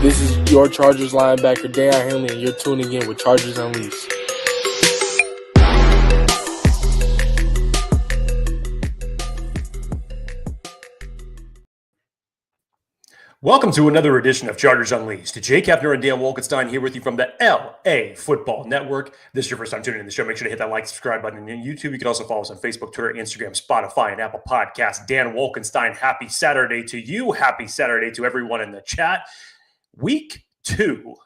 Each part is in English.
This is your Chargers linebacker, Deion Henley, and you're tuning in with Chargers Unleashed. Welcome to another edition of Chargers Unleashed. Jake Hefner and Dan Wolkenstein here with you from the LAFB Network. If this is your first time tuning in the show, make sure to hit that like, subscribe button on YouTube. You can also follow us on Facebook, Twitter, Instagram, Spotify, and Apple Podcasts. Dan Wolkenstein, happy Saturday to you. Happy Saturday to everyone in the chat. Week 2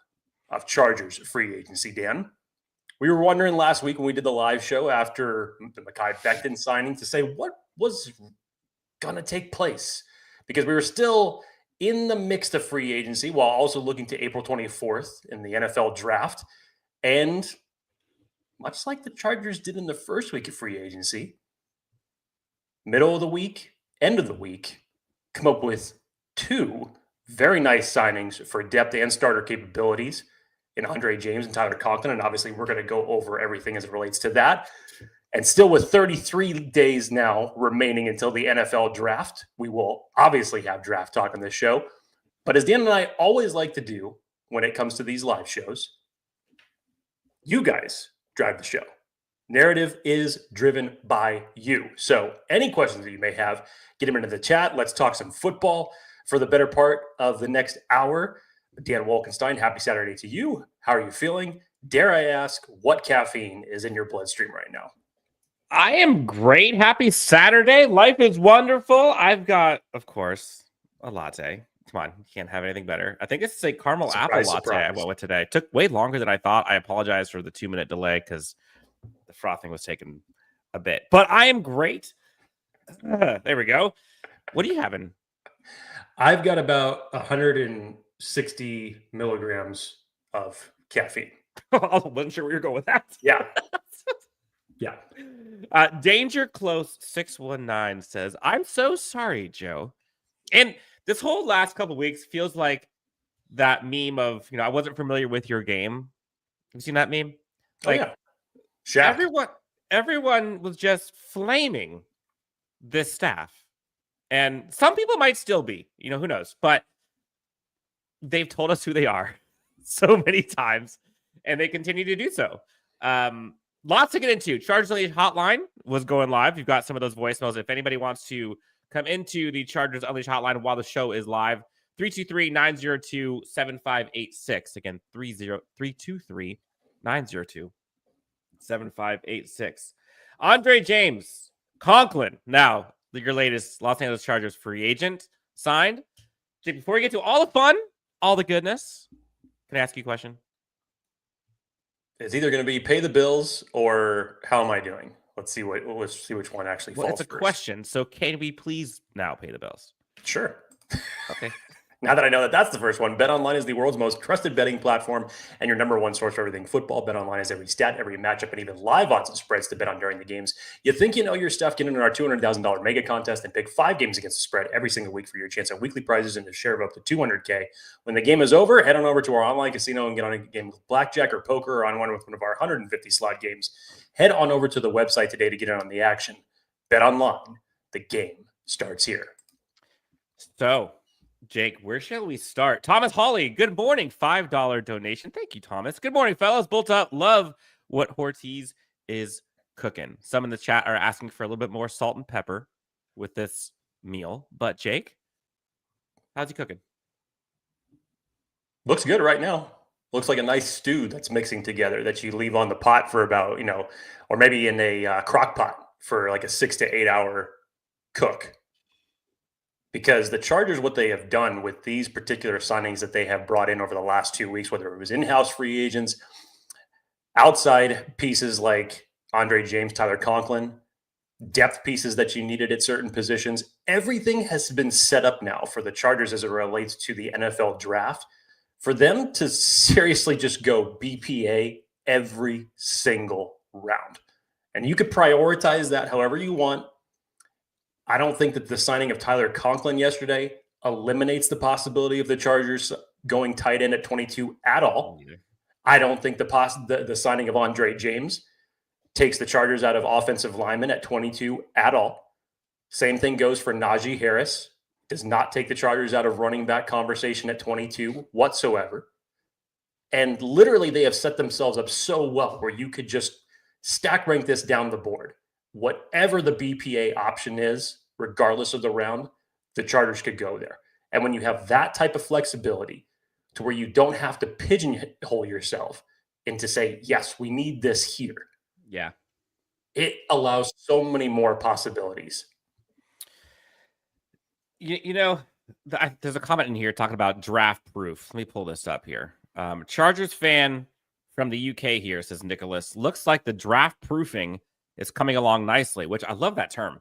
of Chargers free agency, Dan. We were wondering last week when we did the live show after the Mekhi Becton signing to say what was going to take place, because we were still in the mix of free agency while also looking to April 24th in the NFL draft. And much like the Chargers did in the first week of free agency, middle of the week, end of the week, come up with 2 very nice signings for depth and starter capabilities in Andre James and Tyler Conklin. And obviously we're going to go over everything as it relates to that. And still with 33 days now remaining until the NFL draft, we will obviously have draft talk on this show. But as Dan and I always like to do when it comes to these live shows, you guys drive the show. Narrative is driven by you. So any questions that you may have, get them into the chat. Let's talk some football for the better part of the next hour. Dan Wolkenstein, happy Saturday to you. How are you feeling? Dare I ask, what caffeine is in your bloodstream right now? I am great. Happy Saturday. Life is wonderful. I've got, of course, a latte. Come on, you can't have anything better. I think it's a caramel apple latte I went with today. It took way longer than I thought. I apologize for the 2-minute delay because the frothing was taking a bit. But I am great. There we go. What are you having? I've got about 160 milligrams of caffeine. I wasn't sure where you're going with that. Yeah. Yeah. Danger Close 619 says, I'm so sorry, Joe. And this whole last couple of weeks feels like that meme of, I wasn't familiar with your game. Have you seen that meme? Like, oh, yeah. Everyone was just flaming this staff. And some people might still be, who knows? But they've told us who they are so many times, and they continue to do so. Lots to get into. Chargers Unleashed hotline was going live. You've got some of those voicemails. If anybody wants to come into the Chargers Unleashed hotline while the show is live, 323-902-7586. Again, 323-902-7586. Andre James, Conklin, now your latest Los Angeles Chargers free agent, signed. Before we get to all the fun, all the goodness, can I ask you a question? It's either going to be pay the bills or how am I doing? Let's see which one actually falls. It's a first. question. So can we please now pay the bills? Sure. Okay. Now that I know that that's the first one, BetOnline is the world's most trusted betting platform and your number one source for everything football. BetOnline has every stat, every matchup, and even live odds and spreads to bet on during the games. You think you know your stuff? Get into our $200,000 mega contest and pick 5 games against the spread every single week for your chance at weekly prizes and a share of up to $200K. When the game is over, head on over to our online casino and get on a game with blackjack or poker or on one with one of our 150 slot games. Head on over to the website today to get in on the action. BetOnline, the game starts here. So, Jake, where shall we start? Thomas Hawley, good morning. $5 donation. Thank you, Thomas. Good morning, fellas. Built up. Love what Hortiz is cooking. Some in the chat are asking for a little bit more salt and pepper with this meal. But, Jake, how's he cooking? Looks good right now. Looks like a nice stew that's mixing together that you leave on the pot for about, or maybe in a crock pot for like a 6 to 8 hour cook. Because the Chargers, what they have done with these particular signings that they have brought in over the last 2 weeks, whether it was in-house free agents, outside pieces like Andre James, Tyler Conklin, depth pieces that you needed at certain positions, everything has been set up now for the Chargers as it relates to the NFL draft, for them to seriously just go BPA every single round. And you could prioritize that however you want. I don't think that the signing of Tyler Conklin yesterday eliminates the possibility of the Chargers going tight end at 22 at all. I don't think the signing of Andre James takes the Chargers out of offensive linemen at 22 at all. Same thing goes for Najee Harris does not take the Chargers out of running back conversation at 22 whatsoever. And literally, they have set themselves up so well where you could just stack rank this down the board. Whatever the BPA option is, regardless of the round, the Chargers could go there. And when you have that type of flexibility to where you don't have to pigeonhole yourself into say, yes, we need this here. Yeah. It allows so many more possibilities. There's a comment in here talking about draft proof. Let me pull this up here. Chargers fan from the UK here says, Nicholas, looks like the draft proofing is coming along nicely, which I love that term.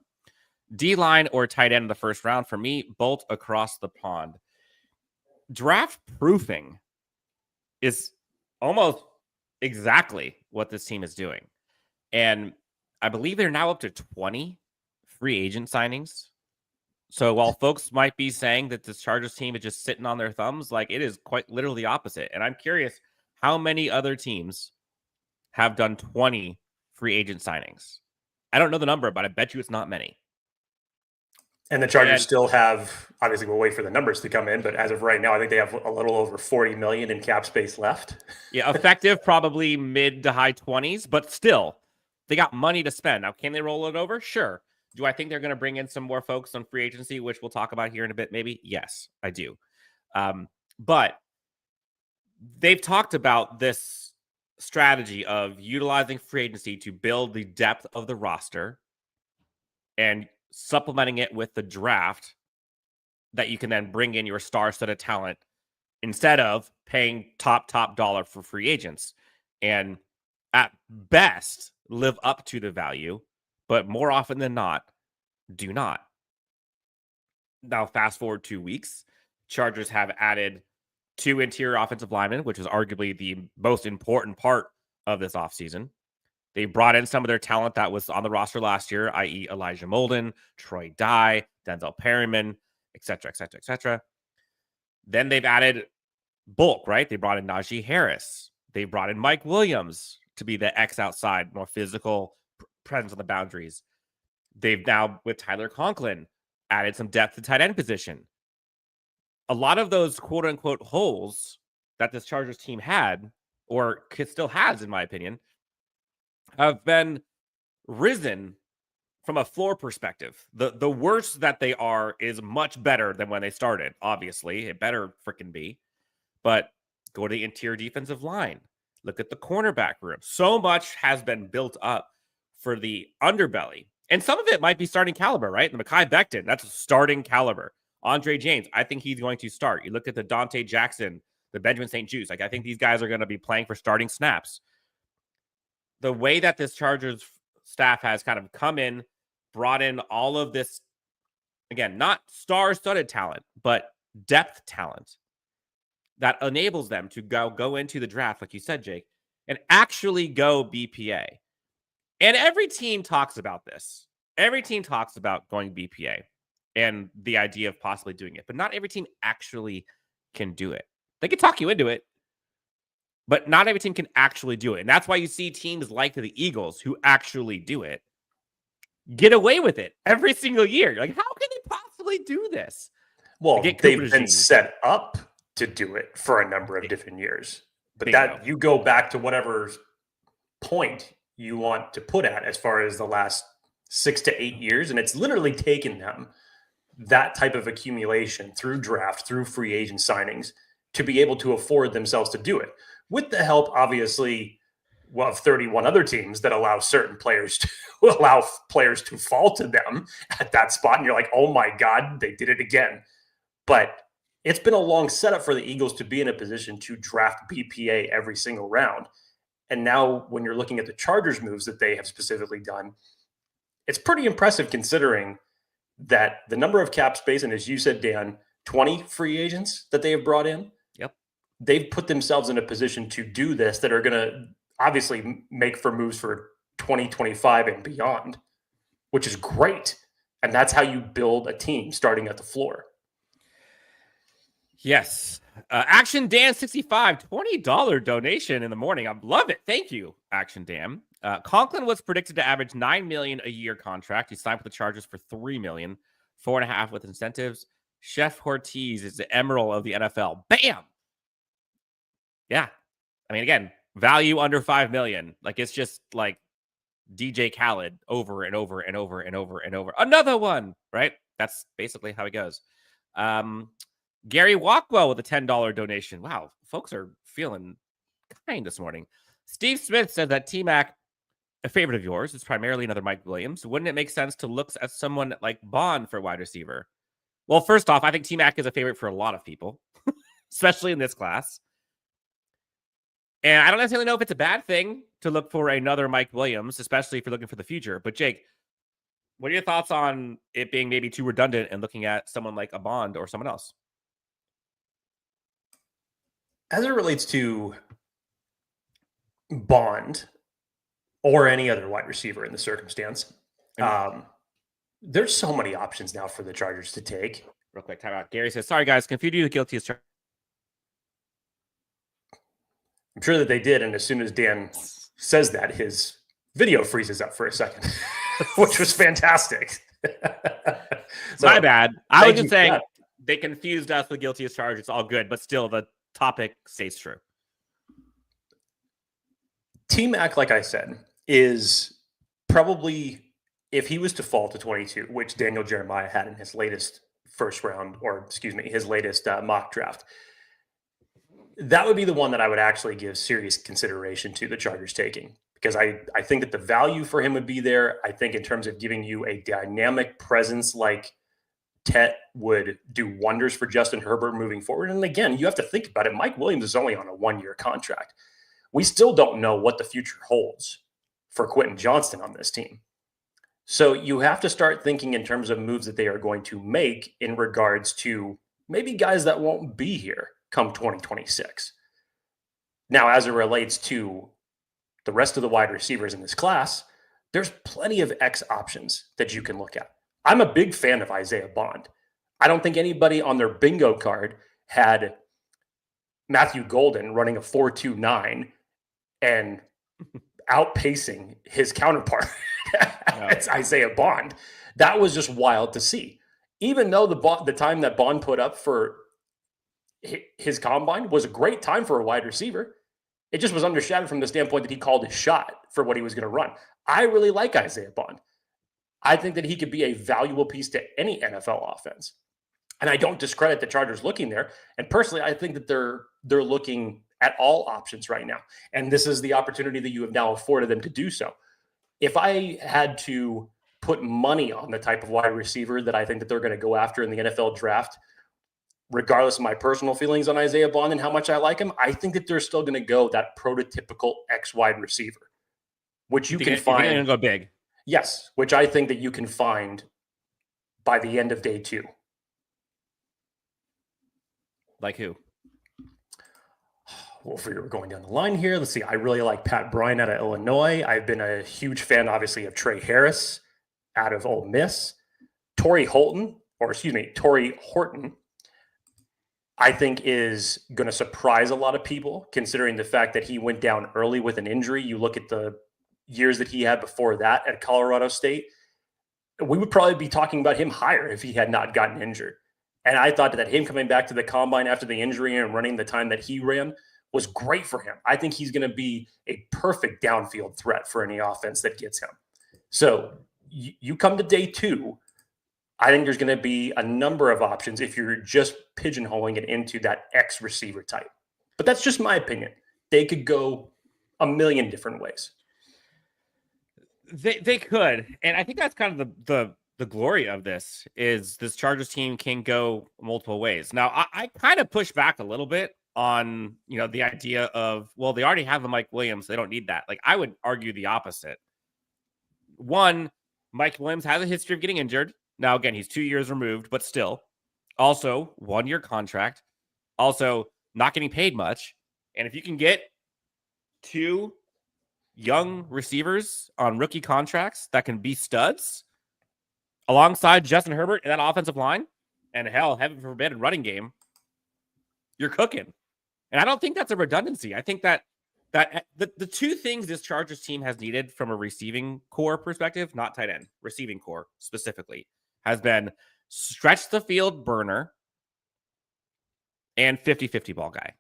D-line or tight end in the first round for me, bolt across the pond. Draft proofing is almost exactly what this team is doing. And I believe they're now up to 20 free agent signings. So while folks might be saying that this Chargers team is just sitting on their thumbs, like it is quite literally the opposite. And I'm curious how many other teams have done 20 free agent signings. I don't know the number, but I bet you it's not many. And the Chargers still have, obviously we'll wait for the numbers to come in, but as of right now, I think they have a little over $40 million in cap space left. Yeah, effective probably mid to high 20s, but still, they got money to spend. Now, can they roll it over? Sure. Do I think they're going to bring in some more folks on free agency, which we'll talk about here in a bit? Maybe. Yes, I do. But they've talked about this strategy of utilizing free agency to build the depth of the roster and supplementing it with the draft that you can then bring in your star-studded talent instead of paying top dollar for free agents. And at best, live up to the value, but more often than not, do not. Now, fast forward 2 weeks, Chargers have added 2 interior offensive linemen, which was arguably the most important part of this offseason. They brought in some of their talent that was on the roster last year, i.e. Elijah Molden, Troy Dye, Denzel Perryman, etc., etc., etc. Then they've added bulk, right? They brought in Najee Harris. They brought in Mike Williams to be the X outside, more physical presence on the boundaries. They've now, with Tyler Conklin, added some depth to tight end position. A lot of those quote-unquote holes that this Chargers team had, or still has, in my opinion, have been risen from a floor perspective. The worst that they are is much better than when they started. Obviously, it better freaking be. But go to the interior defensive line. Look at the cornerback room. So much has been built up for the underbelly. And some of it might be starting caliber, right? The Mekhi Becton, that's starting caliber. Andre James, I think he's going to start. You look at the Dante Jackson, the Benjamin St. Juste. I think these guys are going to be playing for starting snaps. The way that this Chargers staff has kind of come in, brought in all of this, again, not star-studded talent, but depth talent that enables them to go into the draft, like you said, Jake, and actually go BPA. And every team talks about this. Every team talks about going BPA and the idea of possibly doing it, but not every team actually can do it. They can talk you into it, but not every team can actually do it. And that's why you see teams like the Eagles who actually do it get away with it every single year. You're like, how can they possibly do this? Well, they've been set up to do it for a number of different years. But that you go back to whatever point you want to put at as far as the last 6 to 8 years. And it's literally taken them that type of accumulation through draft, through free agent signings to be able to afford themselves to do it. With the help, obviously, of 31 other teams that allow certain players to fall to them at that spot. And you're like, oh my God, they did it again. But it's been a long setup for the Eagles to be in a position to draft BPA every single round. And now when you're looking at the Chargers moves that they have specifically done, it's pretty impressive considering that the number of cap space, and as you said, Dan, 20 free agents that they have brought in. Yep. They've put themselves in a position to do this that are going to obviously make for moves for 2025 and beyond, which is great. And that's how you build a team starting at the floor. Yes. Action Dan 65, $20 donation in the morning. I love it. Thank you, Action Dan. Conklin was predicted to average $9 million a year contract. He signed with the Chargers for $3 million, $4.5 with incentives. Chef Hortiz is the emerald of the NFL. Bam! Yeah. I mean, again, value under $5 million. Like, it's just like DJ Khaled over and over and over and over and over. Another one, right? That's basically how it goes. Gary Walkwell with a $10 donation. Wow, folks are feeling kind this morning. Steve Smith said that T-Mac, a favorite of yours, is primarily another Mike Williams. Wouldn't it make sense to look at someone like Bond for wide receiver? Well, first off, I think T-Mac is a favorite for a lot of people, especially in this class. And I don't necessarily know if it's a bad thing to look for another Mike Williams, especially if you're looking for the future. But Jake, what are your thoughts on it being maybe too redundant and looking at someone like a Bond or someone else? As it relates to Bond or any other wide receiver in the circumstance, there's so many options now for the Chargers to take. Real quick, time out. Gary says, sorry, guys, confused you the guilty as charged. I'm sure that they did, and as soon as Dan says that, his video freezes up for a second, which was fantastic. So, my bad. I was just saying they confused us with guilty as charged. It's all good, but still the topic stays true. T-Mac, like I said, is probably, if he was to fall to 22, which Daniel Jeremiah had in his latest his latest mock draft, that would be the one that I would actually give serious consideration to the Chargers taking, because I think that the value for him would be there. I think in terms of giving you a dynamic presence like Tet would do wonders for Justin Herbert moving forward. And again, you have to think about it. Mike Williams is only on a 1-year contract. We still don't know what the future holds for Quentin Johnston on this team. So you have to start thinking in terms of moves that they are going to make in regards to maybe guys that won't be here come 2026. Now, as it relates to the rest of the wide receivers in this class, there's plenty of X options that you can look at. I'm a big fan of Isaiah Bond. I don't think anybody on their bingo card had Matthew Golden running a 4.29 and outpacing his counterpart. It's Isaiah Bond. That was just wild to see. Even though the time that Bond put up for his combine was a great time for a wide receiver, it just was undershadowed from the standpoint that he called his shot for what he was going to run. I really like Isaiah Bond. I think that he could be a valuable piece to any NFL offense. And I don't discredit the Chargers looking there. And personally, I think that they're looking at all options right now. And this is the opportunity that you have now afforded them to do so. If I had to put money on the type of wide receiver that I think that they're going to go after in the NFL draft, regardless of my personal feelings on Isaiah Bond and how much I like him, I think that they're still going to go that prototypical X wide receiver, which you can find. You're going to go big. Yes, which I think that you can find by the end of day 2. Like who? Well, if we were going down the line here, let's see. I really like Pat Bryant out of Illinois. I've been a huge fan, obviously, of Trey Harris out of Ole Miss. Torrey Horton, I think is going to surprise a lot of people, considering the fact that he went down early with an injury. You look at the years that he had before that at Colorado State, we would probably be talking about him higher if he had not gotten injured. And I thought that him coming back to the combine after the injury and running the time that he ran was great for him. I think he's going to be a perfect downfield threat for any offense that gets him. So you come to day 2, I think there's going to be a number of options if you're just pigeonholing it into that X receiver type. But that's just my opinion. They could go a million different ways. They could. And I think that's kind of the glory of this is this Chargers team can go multiple ways. Now, I kind of push back a little bit on, the idea of, well, they already have a Mike Williams. They don't need that. Like, I would argue the opposite. One, Mike Williams has a history of getting injured. Now, again, he's 2 years removed, but still. Also, 1-year contract. Also, not getting paid much. And if you can get 2 young receivers on rookie contracts that can be studs alongside Justin Herbert in that offensive line, and hell, heaven forbid, a running game, you're cooking. And I don't think that's a redundancy. I think that the 2 things this Chargers team has needed from a receiving core perspective, not tight end, receiving core specifically, has been stretch the field burner, and 50-50 ball guy.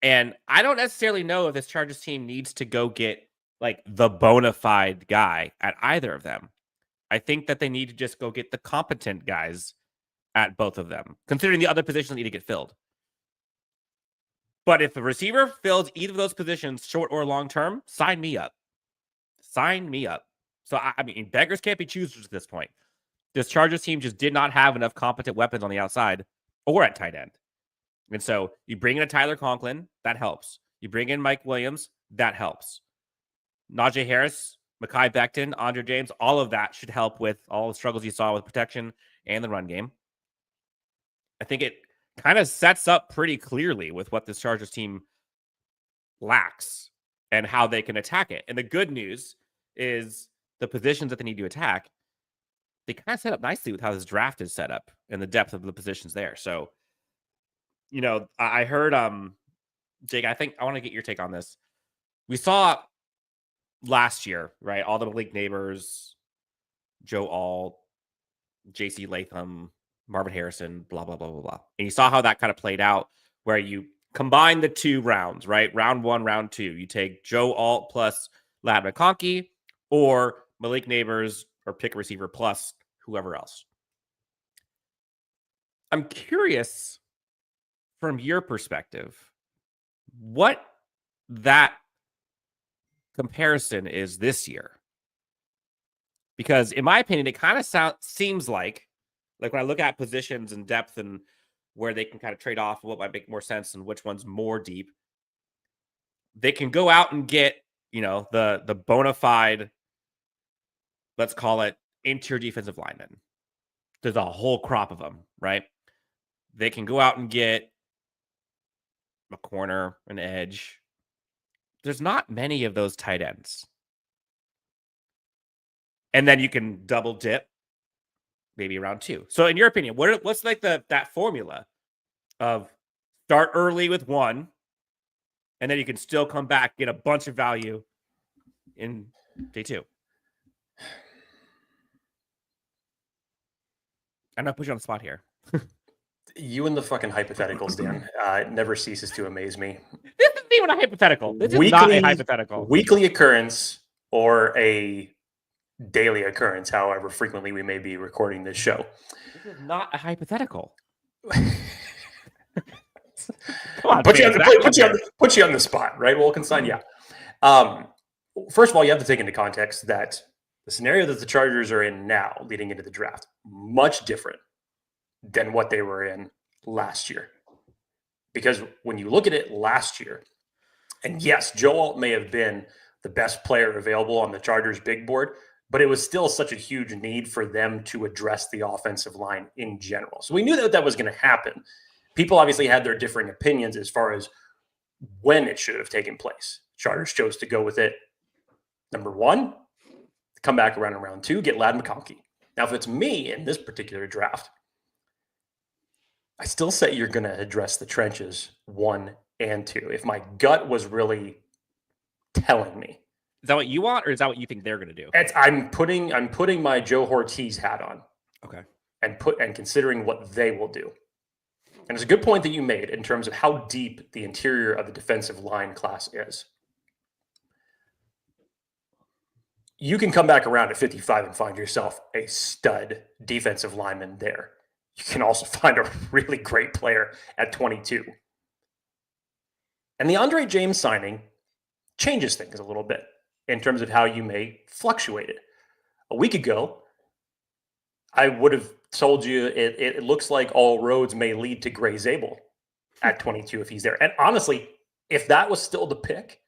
And I don't necessarily know if this Chargers team needs to go get like the bona fide guy at either of them. I think that they need to just go get the competent guys at both of them, considering the other positions need to get filled. But if the receiver fills either of those positions, short or long term, sign me up. Sign me up. So, I mean, beggars can't be choosers at this point. This Chargers team just did not have enough competent weapons on the outside or at tight end. And so you bring in a Tyler Conklin, that helps. You bring in Mike Williams, that helps. Najee Harris, Mekhi Becton, Andre James, all of that should help with all the struggles you saw with protection and the run game. I think it kind of sets up pretty clearly with what this Chargers team lacks and how they can attack it. And the good news is the positions that they need to attack, they kind of set up nicely with how this draft is set up and the depth of the positions there. So, you know, I heard, Jake, I think I want to get your take on this. We saw last year, right? All the Malik Neighbors, Joe Alt, JC Latham, Marvin Harrison, blah, blah, blah, blah, blah. And you saw how that kind of played out where you combine the two rounds, right? Round one, round two. You take Joe Alt plus Ladd McConkey or Malik Neighbors or pick a receiver plus whoever else. I'm curious from your perspective, what that comparison is this year. Because in my opinion, it kind of seems like when I look at positions and depth and where they can kind of trade off what might make more sense and which one's more deep, they can go out and get, you know, the bona fide, let's call it interior defensive linemen. There's a whole crop of them, right? They can go out and get a corner, an edge. There's not many of those tight ends. And then you can double dip maybe around two. So in your opinion, what's like that formula of start early with one, and then you can still come back, get a bunch of value in day two? I'm not putting you on the spot here. You and the fucking hypotheticals, Dan, it never ceases to amaze me. This isn't even a hypothetical. This is not a hypothetical. Weekly occurrence or a daily occurrence, however frequently we may be recording this show. This is not a hypothetical. Come on, put you on the spot, right, Wolkenstein? Yeah. First of all, you have to take into context that the scenario that the Chargers are in now, leading into the draft, much different than what they were in last year. Because when you look at it last year, and yes, Joe Alt may have been the best player available on the Chargers big board, but it was still such a huge need for them to address the offensive line in general. So we knew that was going to happen. People obviously had their differing opinions as far as when it should have taken place. Chargers chose to go with it. Number one, come back around in round two, get Ladd McConkey. Now, if it's me in this particular draft, I still say you're going to address the trenches 1 and 2. If my gut was really telling me. Is that what you want, or is that what you think they're going to do? I'm putting my Joe Hortiz hat on. Okay. And considering what they will do. And it's a good point that you made in terms of how deep the interior of the defensive line class is. You can come back around at 55 and find yourself a stud defensive lineman there. You can also find a really great player at 22. And the Andre James signing changes things a little bit in terms of how you may fluctuate it. A week ago, I would have told you it looks like all roads may lead to Gray Zabel at 22 if he's there. And honestly, if that was still the pick,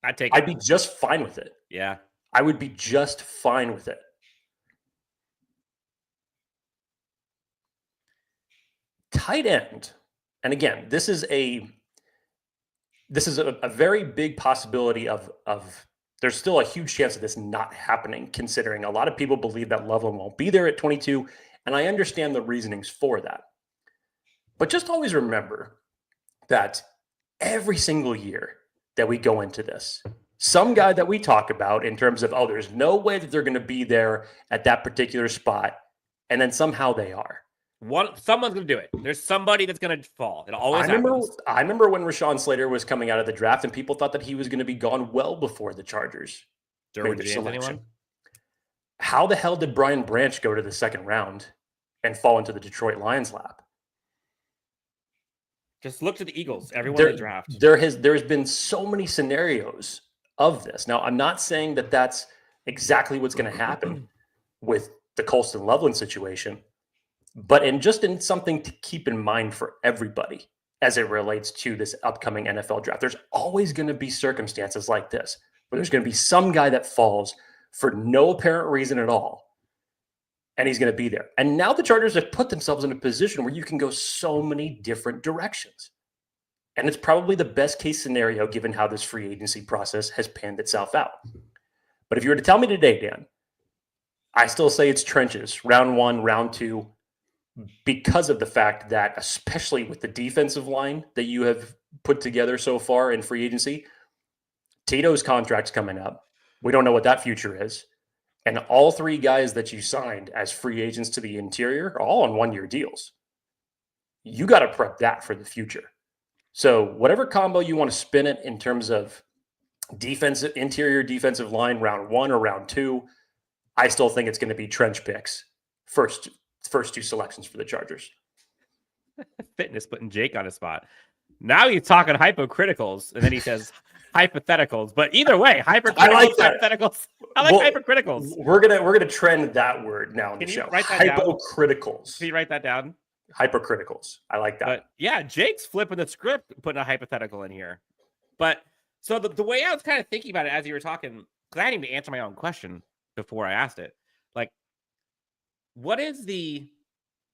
I'd be just fine with it. Yeah. I would be just fine with it. Tight end. And again, this is a very big possibility of there's still a huge chance of this not happening, considering a lot of people believe that Loveland won't be there at 22. And I understand the reasonings for that. But just always remember that every single year that we go into this, some guy that we talk about in terms of, there's no way that they're going to be there at that particular spot Mm-hmm. And then somehow they are. Someone's going to do it. There's somebody that's going to fall. It always happens. I remember when Rashawn Slater was coming out of the draft and people thought that he was going to be gone well before the Chargers made the selection. How the hell did Brian Branch go to the second round and fall into the Detroit Lions' lap? Just look to the Eagles. Everyone in the draft. There's been so many scenarios of this. Now, I'm not saying that that's exactly what's going to happen with the Colston Loveland situation, but in something to keep in mind for everybody as it relates to this upcoming NFL draft. There's always going to be circumstances like this where there's going to be some guy that falls for no apparent reason at all, and he's going to be there. And now the Chargers have put themselves in a position where you can go so many different directions. And it's probably the best case scenario given how this free agency process has panned itself out. But if you were to tell me today, Dan, I still say it's trenches, round 1, round 2, because of the fact that, especially with the defensive line that you have put together so far in free agency, Tito's contract's coming up. We don't know what that future is. And all 3 guys that you signed as free agents to the interior are all on 1-year deals. You got to prep that for the future. So whatever combo you want to spin it in terms of interior defensive line, round 1 or round 2, I still think it's going to be trench picks. First 2 selections for the Chargers. Fitness putting Jake on his spot. Now he's talking hypocriticals, and then he says hypotheticals. But either way, hypotheticals. I like hypocriticals. We're gonna trend that word now in the show. Hypocriticals. Can you write that down? Hypocriticals. I like that. But yeah, Jake's flipping the script, putting a hypothetical in here. But so the way I was kind of thinking about it as you were talking, because I didn't even answer my own question before I asked it. Like, what is the,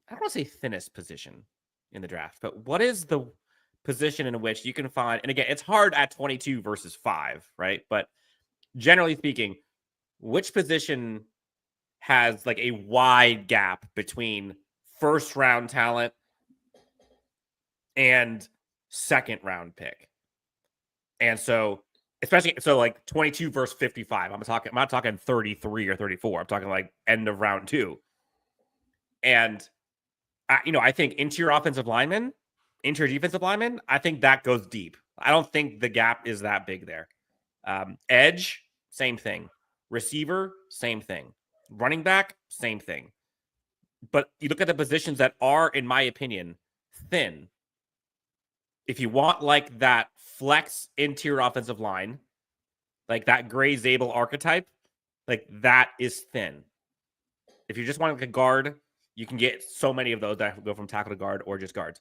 I don't want to say thinnest position in the draft, but what is the position in which you can find, and again, it's hard at 22 versus 5, right? But generally speaking, which position has like a wide gap between first round talent and second round pick? And so, especially, so like 22 versus 55, I'm not talking 33 or 34. I'm talking like end of round 2. And I think interior offensive linemen, interior defensive linemen, I think that goes deep. I don't think the gap is that big there. Edge, same thing. Receiver, same thing. Running back, same thing. But you look at the positions that are, in my opinion, thin. If you want like that flex interior offensive line, like that Gray Zabel archetype, like that is thin. If you just want like a guard, you can get so many of those that go from tackle to guard or just guards.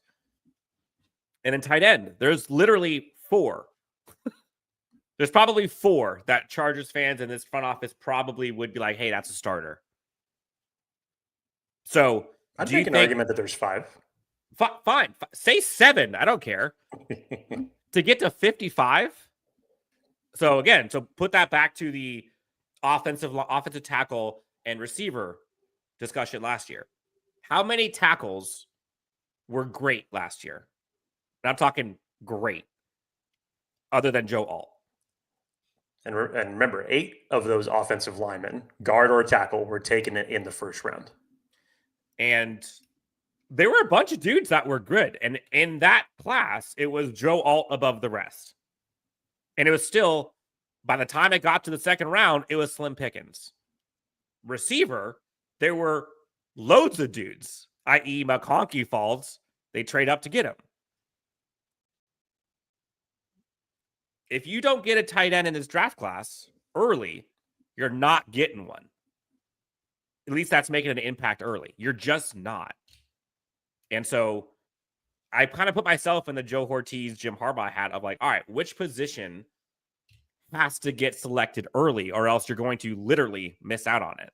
And then tight end, there's literally 4. There's probably 4 that Chargers fans in this front office probably would be like, hey, that's a starter. So I'd make an argument that there's 5. Fine. Say 7. I don't care. To get to 55. So again, so put that back to the offensive tackle and receiver discussion last year. How many tackles were great last year? And I'm talking great, other than Joe Alt. And remember, 8 of those offensive linemen, guard or tackle, were taken in the first round. And there were a bunch of dudes that were good. And in that class, it was Joe Alt above the rest. And it was still, by the time it got to the second round, it was slim pickings. Receiver, there were loads of dudes, i.e. McConkey falls. They trade up to get him. If you don't get a tight end in this draft class early, you're not getting one. At least that's making an impact early. You're just not. And so I kind of put myself in the Joe Hortiz, Jim Harbaugh hat of like, all right, which position has to get selected early or else you're going to literally miss out on it.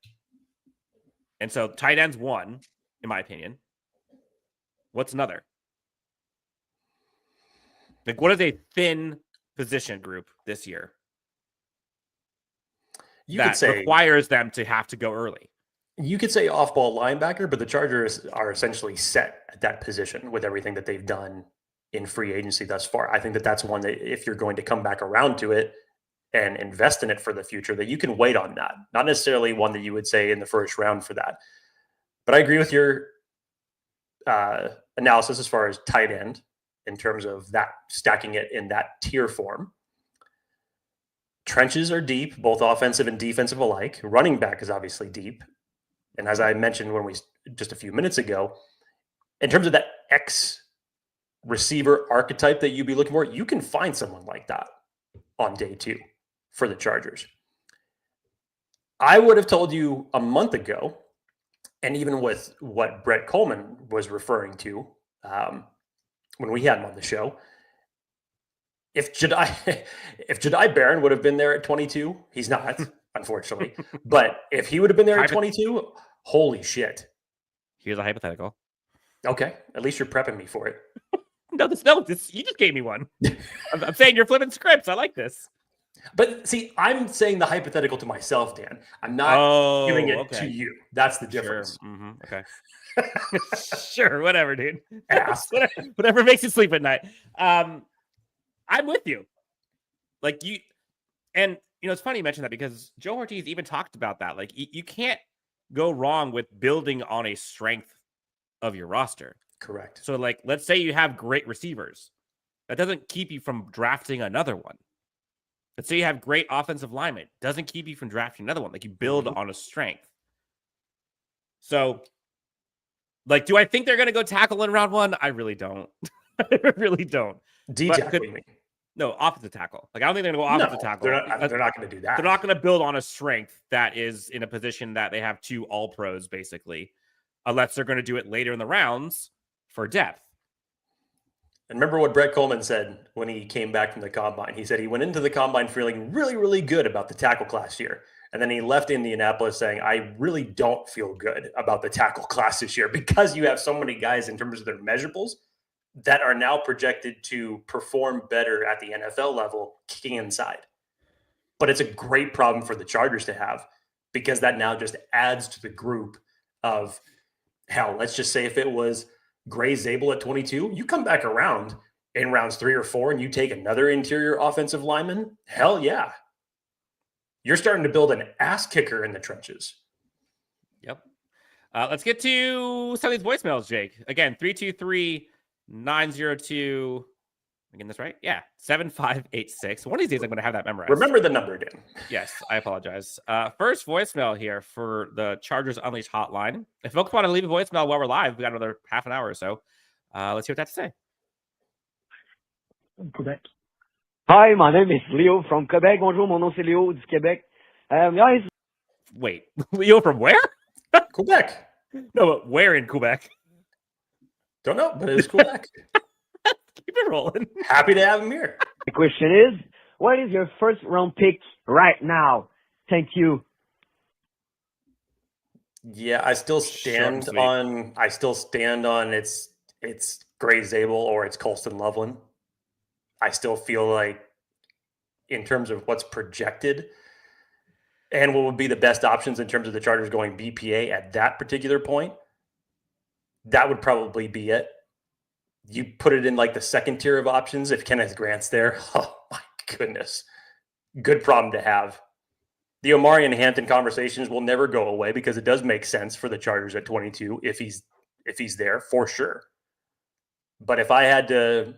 And so tight end's 1, in my opinion. What's another? Like, what is a thin position group this year that requires them to have to go early? You could say off-ball linebacker, but the Chargers are essentially set at that position with everything that they've done in free agency thus far. I think that that's one that if you're going to come back around to it and invest in it for the future, that you can wait on that. Not necessarily one that you would say in the first round for that. But I agree with your analysis as far as tight end in terms of that stacking it in that tier form. Trenches are deep, both offensive and defensive alike. Running back is obviously deep. And as I mentioned just a few minutes ago, in terms of that X receiver archetype that you'd be looking for, you can find someone like that on day 2 for the Chargers. I would have told you a month ago, and even with what Brett Coleman was referring to when we had him on the show, if Jedi Barron would have been there at 22, he's not, unfortunately. But if he would have been there at 22, holy shit. Here's a hypothetical. Okay, at least you're prepping me for it. No, you just gave me one. I'm saying you're flipping scripts. I like this. But see, I'm saying the hypothetical to myself, Dan. I'm not giving it to you. That's the difference. Sure. Mm-hmm. Okay. Sure, whatever, dude. Ass. Whatever makes you sleep at night. I'm with you. Like you, and it's funny you mentioned that because Joe Hortiz even talked about that. Like you can't go wrong with building on a strength of your roster. Correct. So like, let's say you have great receivers. That doesn't keep you from drafting another one. Let's say you have great offensive linemen. Doesn't keep you from drafting another one. Like you build on a strength. So like, do I think they're going to go tackle in round 1? I really don't. I really don't. No, offensive tackle. Like I don't think they're going to go offensive tackle. They're not going to do that. They're not going to build on a strength that is in a position that they have 2 all pros basically, unless they're going to do it later in the rounds for depth. And remember what Brett Coleman said when he came back from the combine. He said he went into the combine feeling really, really good about the tackle class year. And then he left Indianapolis saying, I really don't feel good about the tackle class this year because you have so many guys in terms of their measurables that are now projected to perform better at the NFL level kicking inside. But it's a great problem for the Chargers to have because that now just adds to the group of, hell, let's just say if it was Gray Zabel at 22, you come back around in rounds 3 or 4 and you take another interior offensive lineman, hell yeah. You're starting to build an ass kicker in the trenches. Yep. Let's get to some of these voicemails, Jake. Again, 323-902. Am I getting this right? Yeah. 7586. One of these days I'm going to have that memorized. Remember the number, Dan. Yes, I apologize. First voicemail here for the Chargers Unleashed hotline. If folks want to leave a voicemail while we're live, we got another half an hour or so. Let's hear what that's to say. Quebec. Hi, my name is Leo from Quebec. Bonjour, mon nom c'est Leo du Québec. Guys. Wait, Leo from where? Quebec. No, but where in Quebec? Don't know, but it's Quebec. Keep it rolling. Happy to have him here. The question is, what is your first round pick right now? Thank you. Yeah, I still stand on it's Gray Zabel or it's Colston Loveland. I still feel like in terms of what's projected and what would be the best options in terms of the Chargers going BPA at that particular point, that would probably be it. You put it in like the second tier of options. If Kenneth Grant's there, oh my goodness, good problem to have. The Omari and Hampton conversations will never go away because it does make sense for the Chargers at 22 if he's there for sure. But if I had to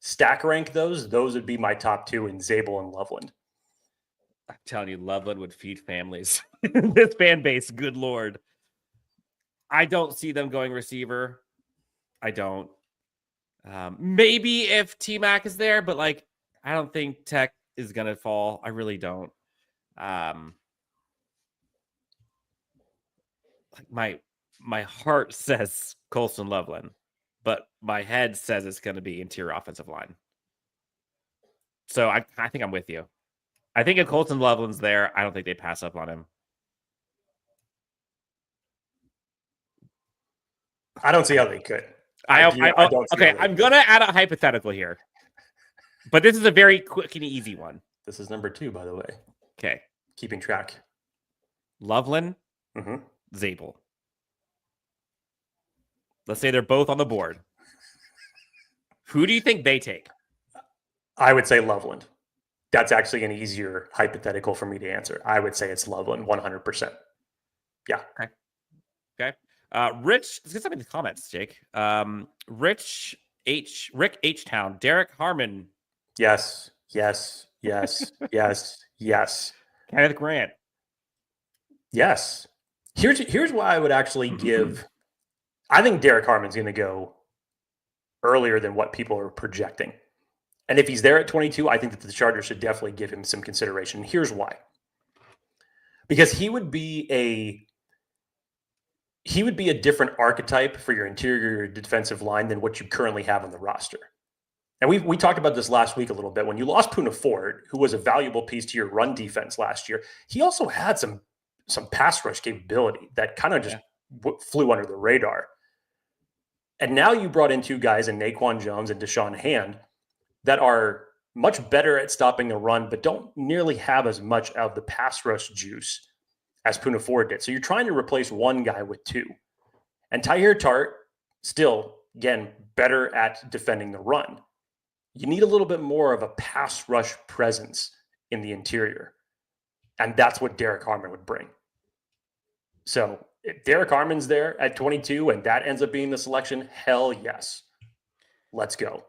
stack rank those would be my top 2 in Zabel and Loveland. I'm telling you, Loveland would feed families. This fan base, good Lord. I don't see them going receiver. I don't. Maybe if T-Mac is there, but like, I don't think Tech is going to fall. I really don't. Like my heart says Colston Loveland, but my head says it's going to be interior offensive line. So I think I'm with you. I think if Colston Loveland's there, I don't think they pass up on him. I don't see how they could. Okay, I'm going to add a hypothetical here. But this is a very quick and easy one. This is number 2, by the way. Okay. Keeping track. Loveland, Zabel. Let's say they're both on the board. Who do you think they take? I would say Loveland. That's actually an easier hypothetical for me to answer. I would say it's Loveland 100%. Yeah. Okay. Rich, let's get something in the comments, Jake. Rick H Town, Derek Harmon, Yes. Yes. Yes. Yes. Yes. Kenneth Grant. Yes. Here's why I would actually give. I think Derek Harmon's going to go earlier than what people are projecting. And if he's there at 22, I think that the Chargers should definitely give him some consideration. And here's why. Because he would be a different archetype for your interior defensive line than what you currently have on the roster. And we talked about this last week a little bit. When you lost Poona Ford, who was a valuable piece to your run defense last year, he also had some pass rush capability that kind of just flew under the radar. And now you brought in two guys in Naquan Jones and Deshaun Hand that are much better at stopping the run, but don't nearly have as much of the pass rush juice as Poona Ford did. So you're trying to replace one guy with two. And Tahir Tart, still, again, better at defending the run. You need a little bit more of a pass rush presence in the interior. And that's what Derek Harmon would bring. So if Derek Harmon's there at 22 and that ends up being the selection, hell yes. Let's go.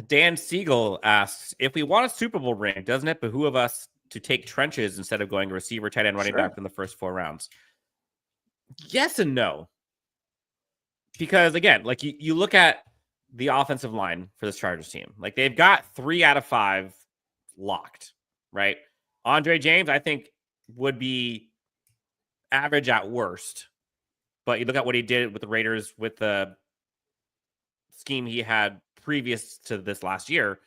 Dan Siegel asks, if we want a Super Bowl ring, doesn't it behoove us to take trenches instead of going receiver, tight end, running back in the first 4 rounds? Yes and no. Because again, like you look at the offensive line for this Chargers team, like they've got 3 out of 5 locked, right? Andre James, I think, would be average at worst. But you look at what he did with the Raiders with the scheme he had previous to this last year.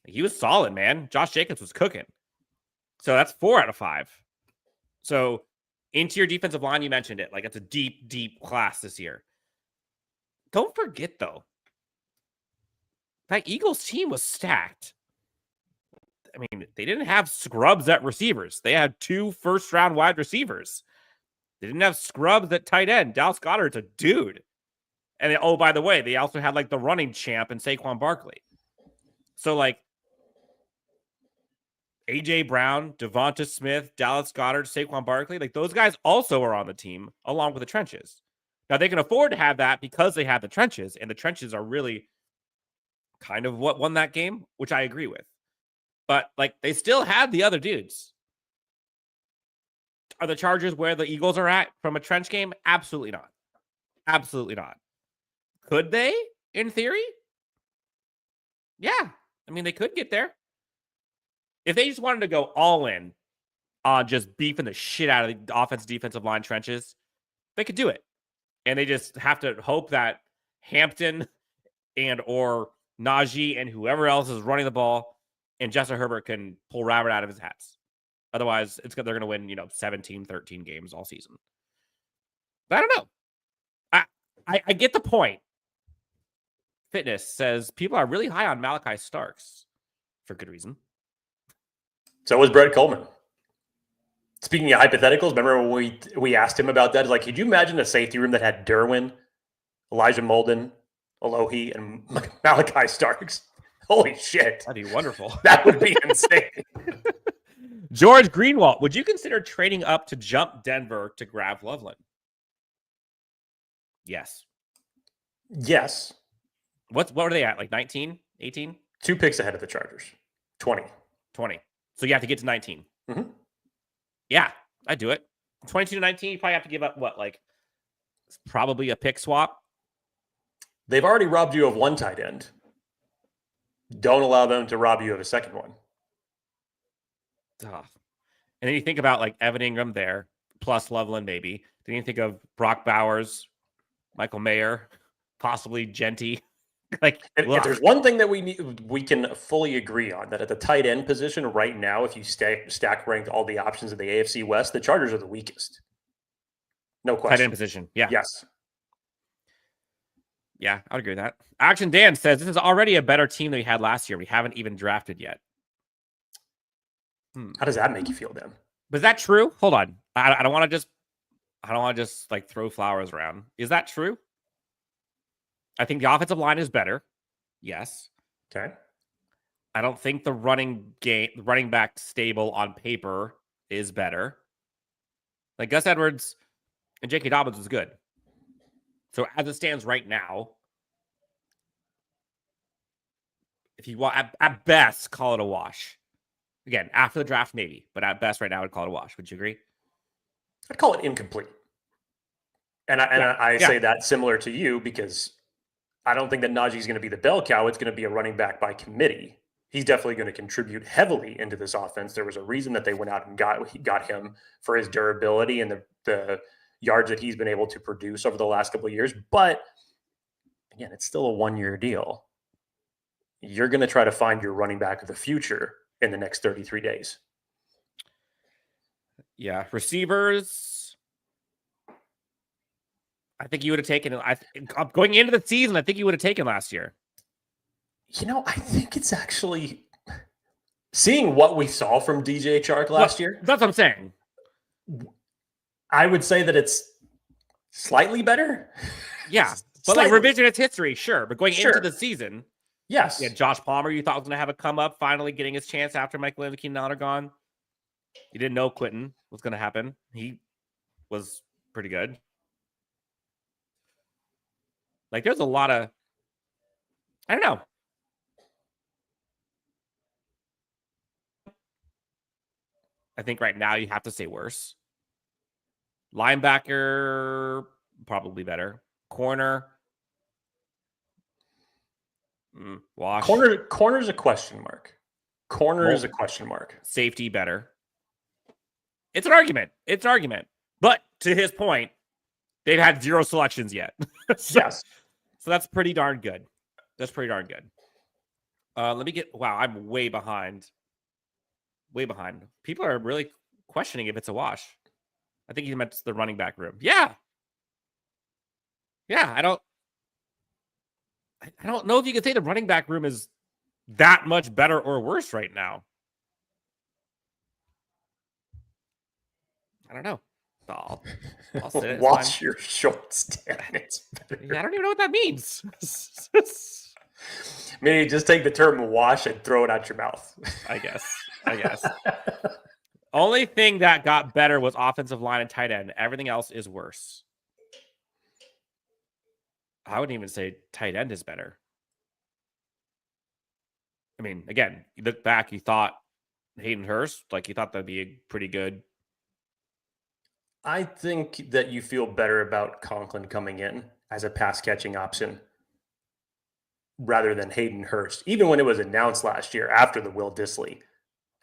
He was solid, man. Josh Jacobs was cooking. So that's 4 out of 5. So interior defensive line, you mentioned it. Like it's a deep, deep class this year. Don't forget, though, that Eagles team was stacked. I mean, they didn't have scrubs at receivers. They had 2 first-round wide receivers. They didn't have scrubs at tight end. Dallas Goedert's a dude. And they, oh, by the way, they also had like the running champ in Saquon Barkley. So like AJ Brown, Devonta Smith, Dallas Goedert, Saquon Barkley, like those guys also are on the team along with the trenches. Now they can afford to have that because they have the trenches, and the trenches are really kind of what won that game, which I agree with. But like they still have the other dudes. Are the Chargers where the Eagles are at from a trench game? Absolutely not. Absolutely not. Could they, in theory? Yeah. I mean, they could get there. If they just wanted to go all in on just beefing the shit out of the offensive defensive line trenches, they could do it. And they just have to hope that Hampton and or Najee and whoever else is running the ball and Justin Herbert can pull rabbit out of his hats. Otherwise, they're going to win, 17, 13 games all season. But I don't know. I get the point. Fitness says people are really high on Malachi Starks for good reason. So was Brett Coleman. Speaking of hypotheticals, remember when we asked him about that? Like, could you imagine a safety room that had Derwin, Elijah Molden, Alohi, and Malachi Starks? Holy shit. That'd be wonderful. That would be insane. George Greenwald, would you consider trading up to jump Denver to grab Loveland? Yes. Yes. What are they at? Like 19, 18? 2 picks ahead of the Chargers. 20. So you have to get to 19. Mm-hmm. Yeah, I'd do it. 22 to 19, you probably have to give up what? Like probably a pick swap. They've already robbed you of 1 tight end. Don't allow them to rob you of a second one. And then you think about like Evan Ingram there, plus Loveland maybe. Then you think of Brock Bowers, Michael Mayer, possibly Genty. Like, if there's one thing that we can fully agree on, that at the tight end position right now, if you stack ranked all the options in the AFC West, the Chargers are the weakest. No question. Tight end position. Yeah. Yes. Yeah, I would agree with that. Action Dan says this is already a better team than we had last year. We haven't even drafted yet. How does that make you feel, Dan? But is that true? Hold on. I don't want to just like throw flowers around. Is that true? I think the offensive line is better. Yes. Okay. I don't think the running back stable on paper is better. Like Gus Edwards and J.K. Dobbins was good. So as it stands right now, if you want, at best, call it a wash. Again, after the draft, maybe, but at best, right now, I'd call it a wash. Would you agree? I'd call it incomplete. And I say that similar to you because I don't think that Najee's going to be the bell cow. It's going to be a running back by committee. He's definitely going to contribute heavily into this offense. There was a reason that they went out and got him for his durability and the yards that he's been able to produce over the last couple of years. But again, it's still a 1-year deal. You're going to try to find your running back of the future in the next 33 days. Yeah. Receivers, I think you would have taken going into the season. I think you would have taken last year. I think it's actually seeing what we saw from DJ Chark last year. That's what I'm saying. I would say that it's slightly better. Yeah. But like revisionist history, sure. But going into the season, yes. Yeah, Josh Palmer, you thought was going to have a come up, finally getting his chance after Michael and Keenan Allen are gone. You didn't know Quentin was going to happen. He was pretty good. Like, there's a lot of, I don't know. I think right now you have to say worse. Linebacker, probably better. Corner, wash. Corner's a question mark. Corner is a question mark. Safety, better. It's an argument. But to his point, they've had 0 selections yet. Yes. So that's pretty darn good. Let me get, wow, I'm way behind. People are really questioning if it's a wash. I think he meant the running back room. Yeah. I don't know if you could say the running back room is that much better or worse right now. I don't know. I'll sit it. Wash your shorts, Dan. It's better. Yeah, I don't even know what that means. Maybe just take the term wash and throw it out your mouth. I guess. Only thing that got better was offensive line and tight end. Everything else is worse. I wouldn't even say tight end is better. I mean, again, you look back, you thought Hayden Hurst, like you thought that'd be a pretty good. I think that you feel better about Conklin coming in as a pass catching option rather than Hayden Hurst, even when it was announced last year after the Will Dissly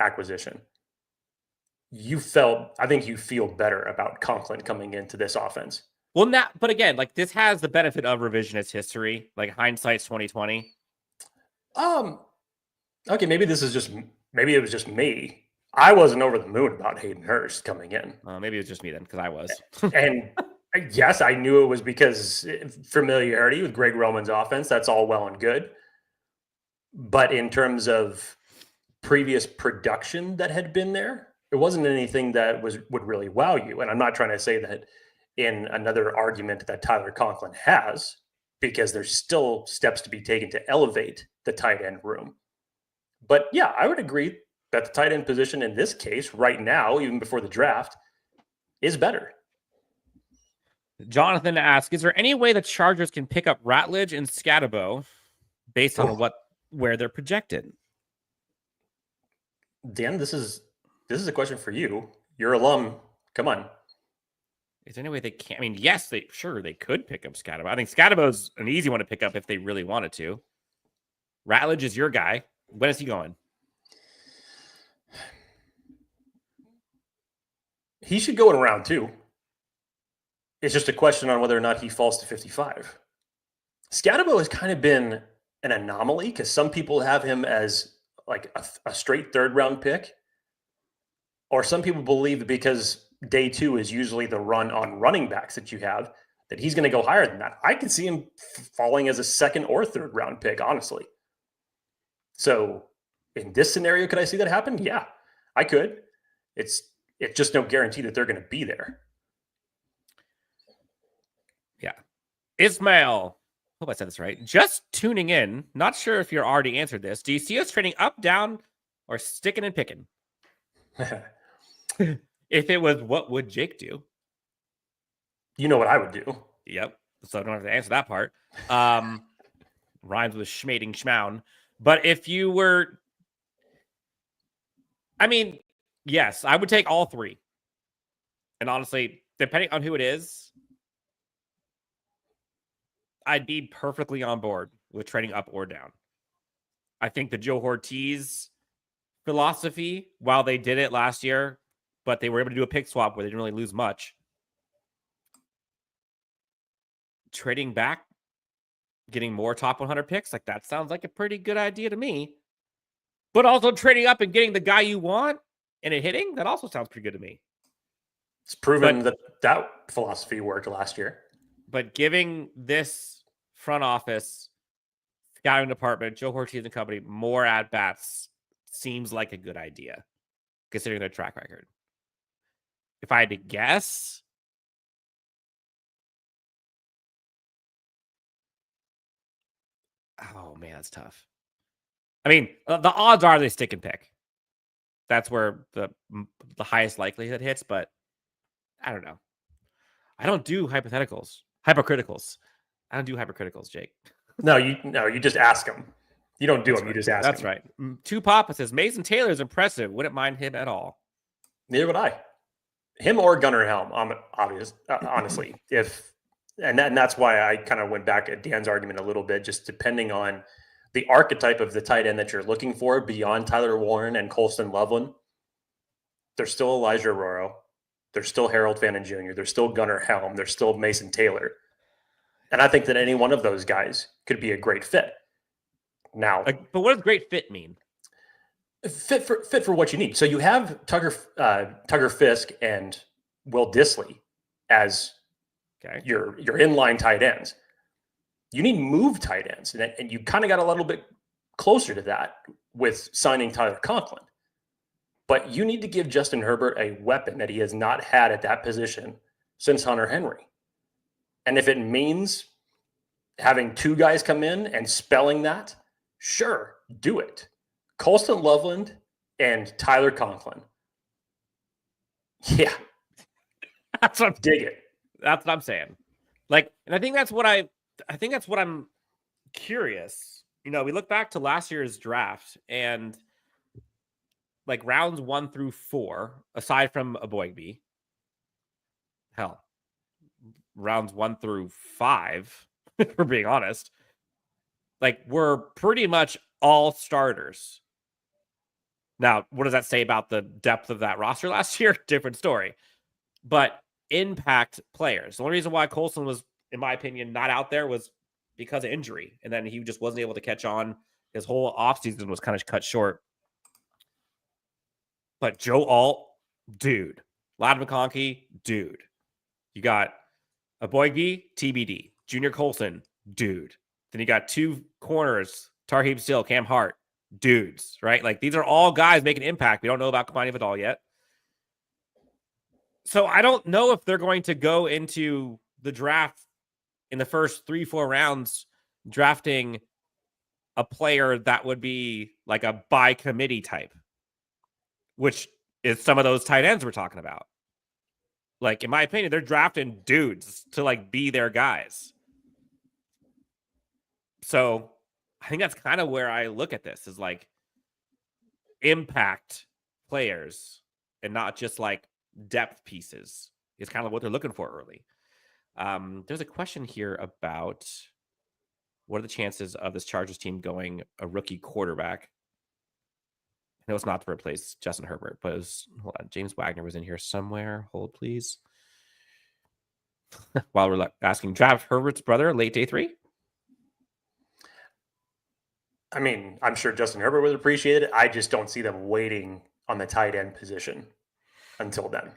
acquisition. I think you feel better about Conklin coming into this offense. Well, but again, like this has the benefit of revisionist history, like hindsight's 2020. Okay, maybe it was just me. I wasn't over the moon about Hayden Hurst coming in. Maybe it was just me then, because I was. And yes, I knew it was because familiarity with Greg Roman's offense. That's all well and good. But in terms of previous production that had been there, it wasn't anything that would really wow you. And I'm not trying to say that in another argument that Tyler Conklin has, because there's still steps to be taken to elevate the tight end room. But yeah, I would agree that the tight end position in this case right now, even before the draft, is better. Jonathan asks, is there any way the Chargers can pick up Ratledge and Scatabo based on where they're projected? Dan, this is a question for you. You're alum. Come on. Is there any way they can't? I mean, yes, they could pick up Scatabo. I think Scatabo's an easy one to pick up if they really wanted to. Ratledge is your guy. When is he going? He should go in round 2. It's just a question on whether or not he falls to 55. Scatabo has kind of been an anomaly because some people have him as like a straight 3rd round pick. Or some people believe that because day 2 is usually the run on running backs that you have, that he's going to go higher than that. I could see him falling as a 2nd or 3rd round pick, honestly. So in this scenario, could I see that happen? Yeah, I could. It's just no guarantee that they're going to be there. Yeah. Ismail, hope I said this right. Just tuning in. Not sure if you're already answered this. Do you see us trading up, down, or sticking and picking? If it was, what would Jake do? You know what I would do. Yep. so I don't have to answer that part. Rhymes with schmading schmown. But if you were, I mean, yes, I would take all three. And honestly, depending on who it is, I'd be perfectly on board with trading up or down. I think the Joe Hortiz philosophy, while they did it last year, but they were able to do a pick swap where they didn't really lose much. Trading back, getting more top 100 picks, like that sounds like a pretty good idea to me. But also trading up and getting the guy you want and it hitting, that also sounds pretty good to me. It's proven that philosophy worked last year. But giving this front office, scouting department, Joe Hortiz and company, more at-bats seems like a good idea, considering their track record. If I had to guess, oh man, that's tough. I mean, the odds are they stick and pick. That's where the highest likelihood hits, but I don't know. I don't do hypocriticals. I don't do hypercriticals, Jake. No, you just ask them. You don't do them. You just ask them. That's right. Two Papa says Mason Taylor is impressive. Wouldn't mind him at all. Neither would I. Him or Gunnar Helm, honestly. And that's why I kind of went back at Dan's argument a little bit, just depending on the archetype of the tight end that you're looking for beyond Tyler Warren and Colston Loveland. There's still Elijah Arroyo. There's still Harold Fannin Jr. There's still Gunnar Helm. There's still Mason Taylor. And I think that any one of those guys could be a great fit. Now, but what does great fit mean? Fit for what you need. So you have Tugger Fisk and Will Dissly as your inline tight ends. You need move tight ends, and you kind of got a little bit closer to that with signing Tyler Conklin. But you need to give Justin Herbert a weapon that he has not had at that position since Hunter Henry. And if it means having two guys come in and spelling that, sure, do it. Colston Loveland and Tyler Conklin. Yeah. That's what I'm dig it. That's what I'm saying. Like, and I think that's what I'm curious. You know, we look back to last year's draft and like rounds 1 through 4, aside from a Boygby, hell, rounds 1 through 5, if we're being honest, like we're pretty much all starters. Now, what does that say about the depth of that roster last year? Different story. But impact players. The only reason why Colson was, in my opinion, not out there was because of injury. And then he just wasn't able to catch on. His whole offseason was kind of cut short. But Joe Alt, dude. Ladd McConkey, dude. You got a Boygby, TBD. Junior Colson, dude. Then you got two corners, Tarheeb Still, Cam Hart, dudes, right? Like these are all guys making impact. We don't know about Kamani Vidal yet. So I don't know if they're going to go into the draft in the first 3-4 rounds drafting a player that would be like a by committee type, which is some of those tight ends we're talking about. Like, in my opinion, they're drafting dudes to like be their guys. So I think that's kind of where I look at this is like impact players and not just like depth pieces is kind of what they're looking for early. There's a question here about what are the chances of this Chargers team going a rookie quarterback? I know it's not to replace Justin Herbert, but it was, hold on, James Wagner was in here somewhere. Hold, please. While we're asking, draft Herbert's brother, late day 3? I mean, I'm sure Justin Herbert would appreciate it. I just don't see them waiting on the tight end position until then.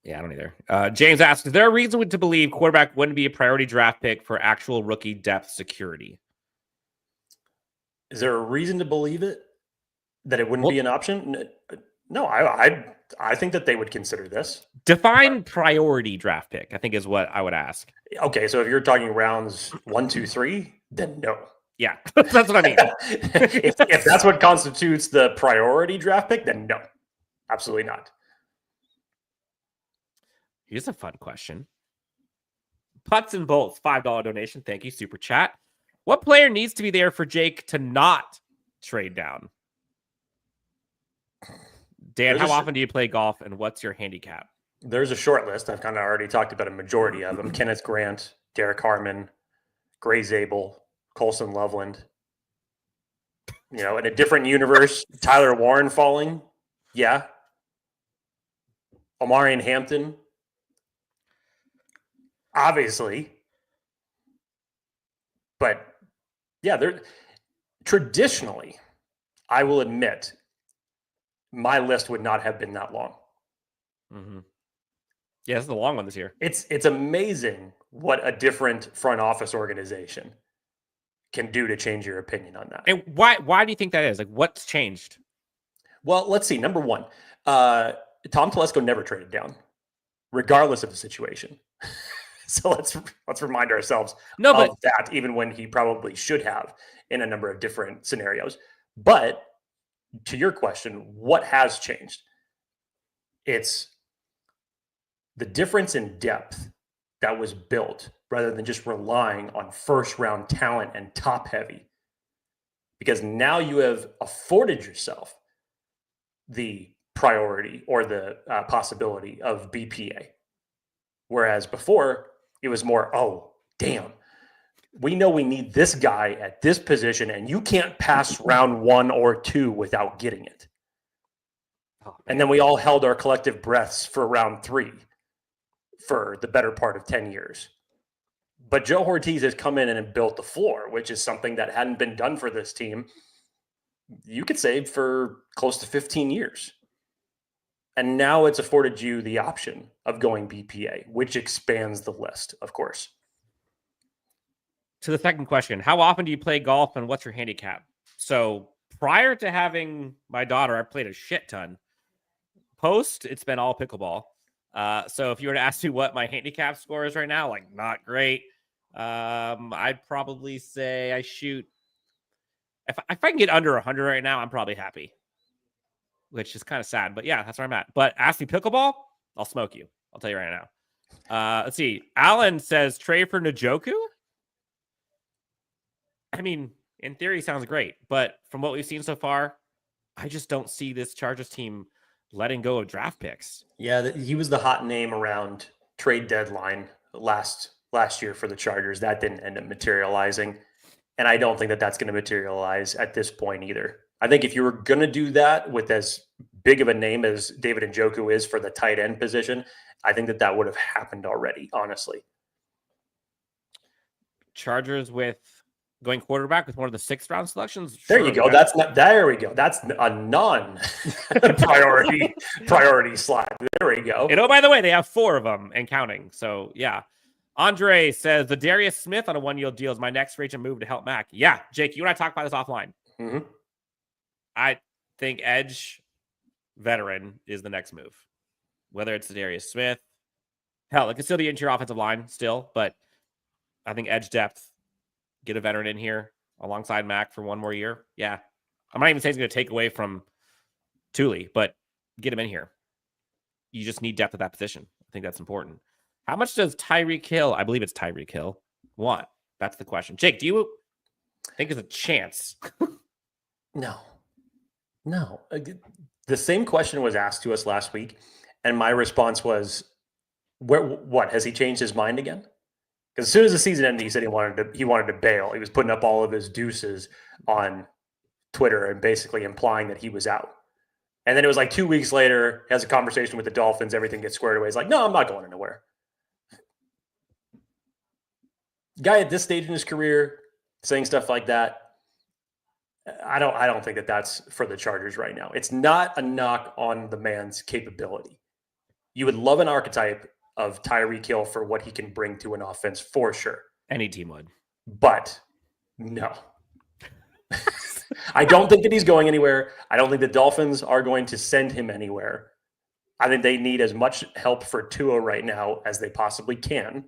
Yeah, I don't either. James asks, is there a reason to believe quarterback wouldn't be a priority draft pick for actual rookie depth security? Is there a reason to believe it? That it wouldn't be an option? No, I think that they would consider this. Define priority draft pick, I think is what I would ask. Okay, so if you're talking rounds 1, 2, 3, then no. Yeah, that's what I mean. if that's what constitutes the priority draft pick, then no. Absolutely not. Here's a fun question. Putts and bolts, $5 donation. Thank you, super chat. What player needs to be there for Jake to not trade down? Dan, how often do you play golf, and what's your handicap? There's a short list. I've kind of already talked about a majority of them. Kenneth Grant, Derek Harmon, Gray Zabel, Colson Loveland. In a different universe, Tyler Warren falling. Yeah. Omarion Hampton. Obviously. But yeah, they're traditionally, I will admit, my list would not have been that long. Mm-hmm. Yeah, this is a long one this year. It's amazing what a different front office organization can do to change your opinion on that. And why do you think that is? Like, what's changed? Well, let's see. Number one, Tom Telesco never traded down, regardless of the situation. So let's remind ourselves of that, even when he probably should have in a number of different scenarios. But to your question, what has changed? It's the difference in depth that was built rather than just relying on first round talent and top heavy. Because now you have afforded yourself the priority or the possibility of BPA. Whereas before it was more, oh, damn, we know we need this guy at this position and you can't pass round 1 or 2 without getting it. And then we all held our collective breaths for round 3 for the better part of 10 years. But Joe Hortiz has come in and built the floor, which is something that hadn't been done for this team, you could say, for close to 15 years. And now it's afforded you the option of going BPA, which expands the list, of course. To the second question, how often do you play golf and what's your handicap? So prior to having my daughter, I played a shit ton. Post, it's been all pickleball. So if you were to ask me what my handicap score is right now, like not great. I'd probably say I shoot. If I can get under 100 right now, I'm probably happy, which is kind of sad. But yeah, that's where I'm at. But ask me pickleball, I'll smoke you. I'll tell you right now. Let's see. Alan says trade for Njoku. I mean, in theory, sounds great. But from what we've seen so far, I just don't see this Chargers team letting go of draft picks. Yeah, he was the hot name around trade deadline last year for the Chargers. That didn't end up materializing. And I don't think that that's going to materialize at this point either. I think if you were going to do that with as big of a name as David Njoku is for the tight end position, I think that would have happened already, honestly. Chargers with going quarterback with one of the 6th round selections. There you go. There we go. That's a priority slide. There we go. And oh, by the way, they have 4 of them and counting. So yeah. Andre says the Darius Smith on a 1-year deal is my next free agent move to help Mac. Yeah, Jake, you and I talked about this offline. Mm-hmm. I think edge veteran is the next move. Whether it's the Darius Smith, hell, it could still be into your offensive line still, but I think edge depth. Get a veteran in here alongside Mac for 1 more year. Yeah. I'm not even saying it's going to take away from Thule, but get him in here. You just need depth at that position. I think that's important. How much does Tyreek Hill, I believe it's Tyreek Hill, want? That's the question. Jake, do you think there's a chance? No. The same question was asked to us last week, and my response was, what? Has he changed his mind again? Because as soon as the season ended, he said he wanted to bail. He was putting up all of his deuces on Twitter and basically implying that he was out. And then it was like 2 weeks later, he has a conversation with the Dolphins. Everything gets squared away. He's like, no, I'm not going anywhere. Guy at this stage in his career saying stuff like that, I don't think that that's for the Chargers right now. It's not a knock on the man's capability. You would love an archetype of Tyreek Hill for what he can bring to an offense for sure. Any team would. But no. I don't think that he's going anywhere. I don't think the Dolphins are going to send him anywhere. I think they need as much help for Tua right now as they possibly can.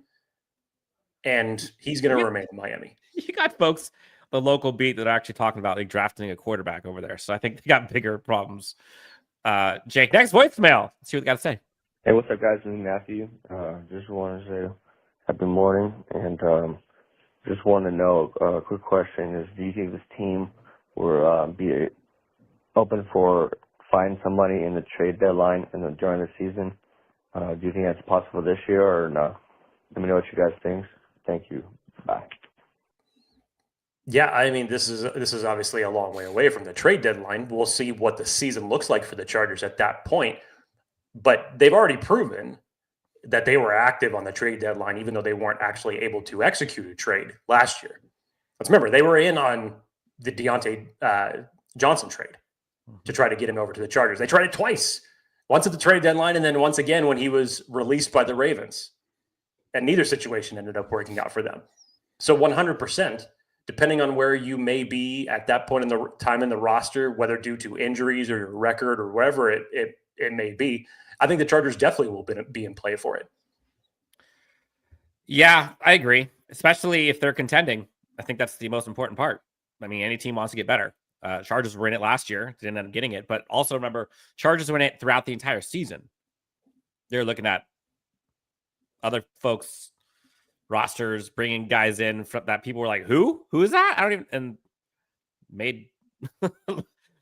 And he's going to remain in Miami. You got folks, the local beat, that are actually talking about like drafting a quarterback over there. So I think they got bigger problems. Jake, next voicemail. Let's see what they got to say. Hey, what's up, guys? This is Matthew. Just want to say Happy morning. And just want to know, a quick question is, do you think this team will be open for finding somebody in the trade deadline during the season? Do you think that's possible this year or no? Let me know what you guys think. Thank you. Bye. Yeah, I mean, this is obviously a long way away from the trade deadline. We'll see what the season looks like for the Chargers at that point. But they've already proven that they were active on the trade deadline, even though they weren't actually able to execute a trade last year. Let's remember, they were in on the Deontay Johnson trade to try to get him over to the Chargers. They tried it twice, once at the trade deadline and then once again when he was released by the Ravens. And neither situation ended up working out for them. So 100%, depending on where you may be at that point in the time in the roster, whether due to injuries or your record or wherever it may be, I think the Chargers definitely will be in play for it. Yeah, I agree, especially if they're contending. I think that's the most important part. I mean, any team wants to get better. Chargers were in it last year, didn't end up getting it, but also remember, Chargers were in it throughout the entire season. They're looking at other folks' rosters, bringing guys in that people were like, who is that? I don't even, and made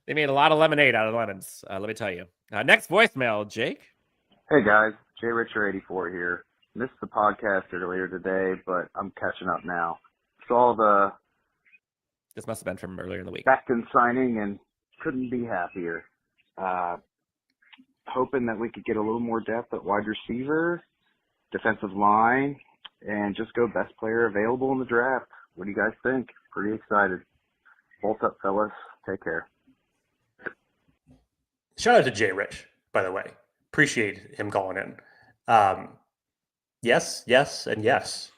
they made a lot of lemonade out of lemons. Let me tell you. Next voicemail, Jake. Hey guys, Jay Richard 84 here. Missed the podcast earlier today, but I'm catching up now. Saw This must have been from earlier in the week. Becton signing and couldn't be happier. Hoping that we could get a little more depth at wide receiver, defensive line, and just go best player available in the draft. What do you guys think? Pretty excited. Bolt up, fellas. Take care. Shout out to Jay Rich, by the way. Appreciate him calling in. Yes, and yes.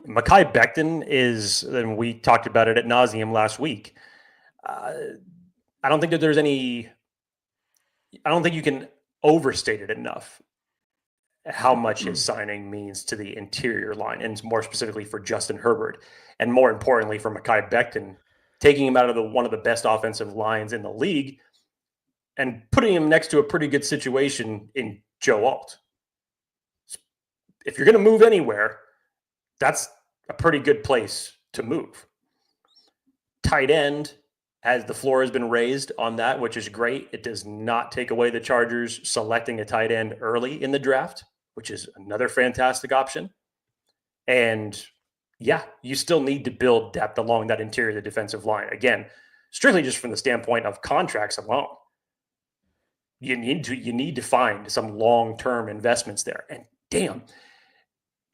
Mekhi Becton is, and we talked about it ad nauseum last week. I don't think you can overstate it enough how much his signing means to the interior line, and more specifically for Justin Herbert, and more importantly for Mekhi Becton, taking him out of one of the best offensive lines in the league and putting him next to a pretty good situation in Joe Alt. If you're going to move anywhere, that's a pretty good place to move. Tight end, as the floor has been raised on that, which is great. It does not take away the Chargers selecting a tight end early in the draft, which is another fantastic option. And yeah, you still need to build depth along that interior of the defensive line. Again, strictly just from the standpoint of contracts alone. You need to find some long-term investments there. And damn,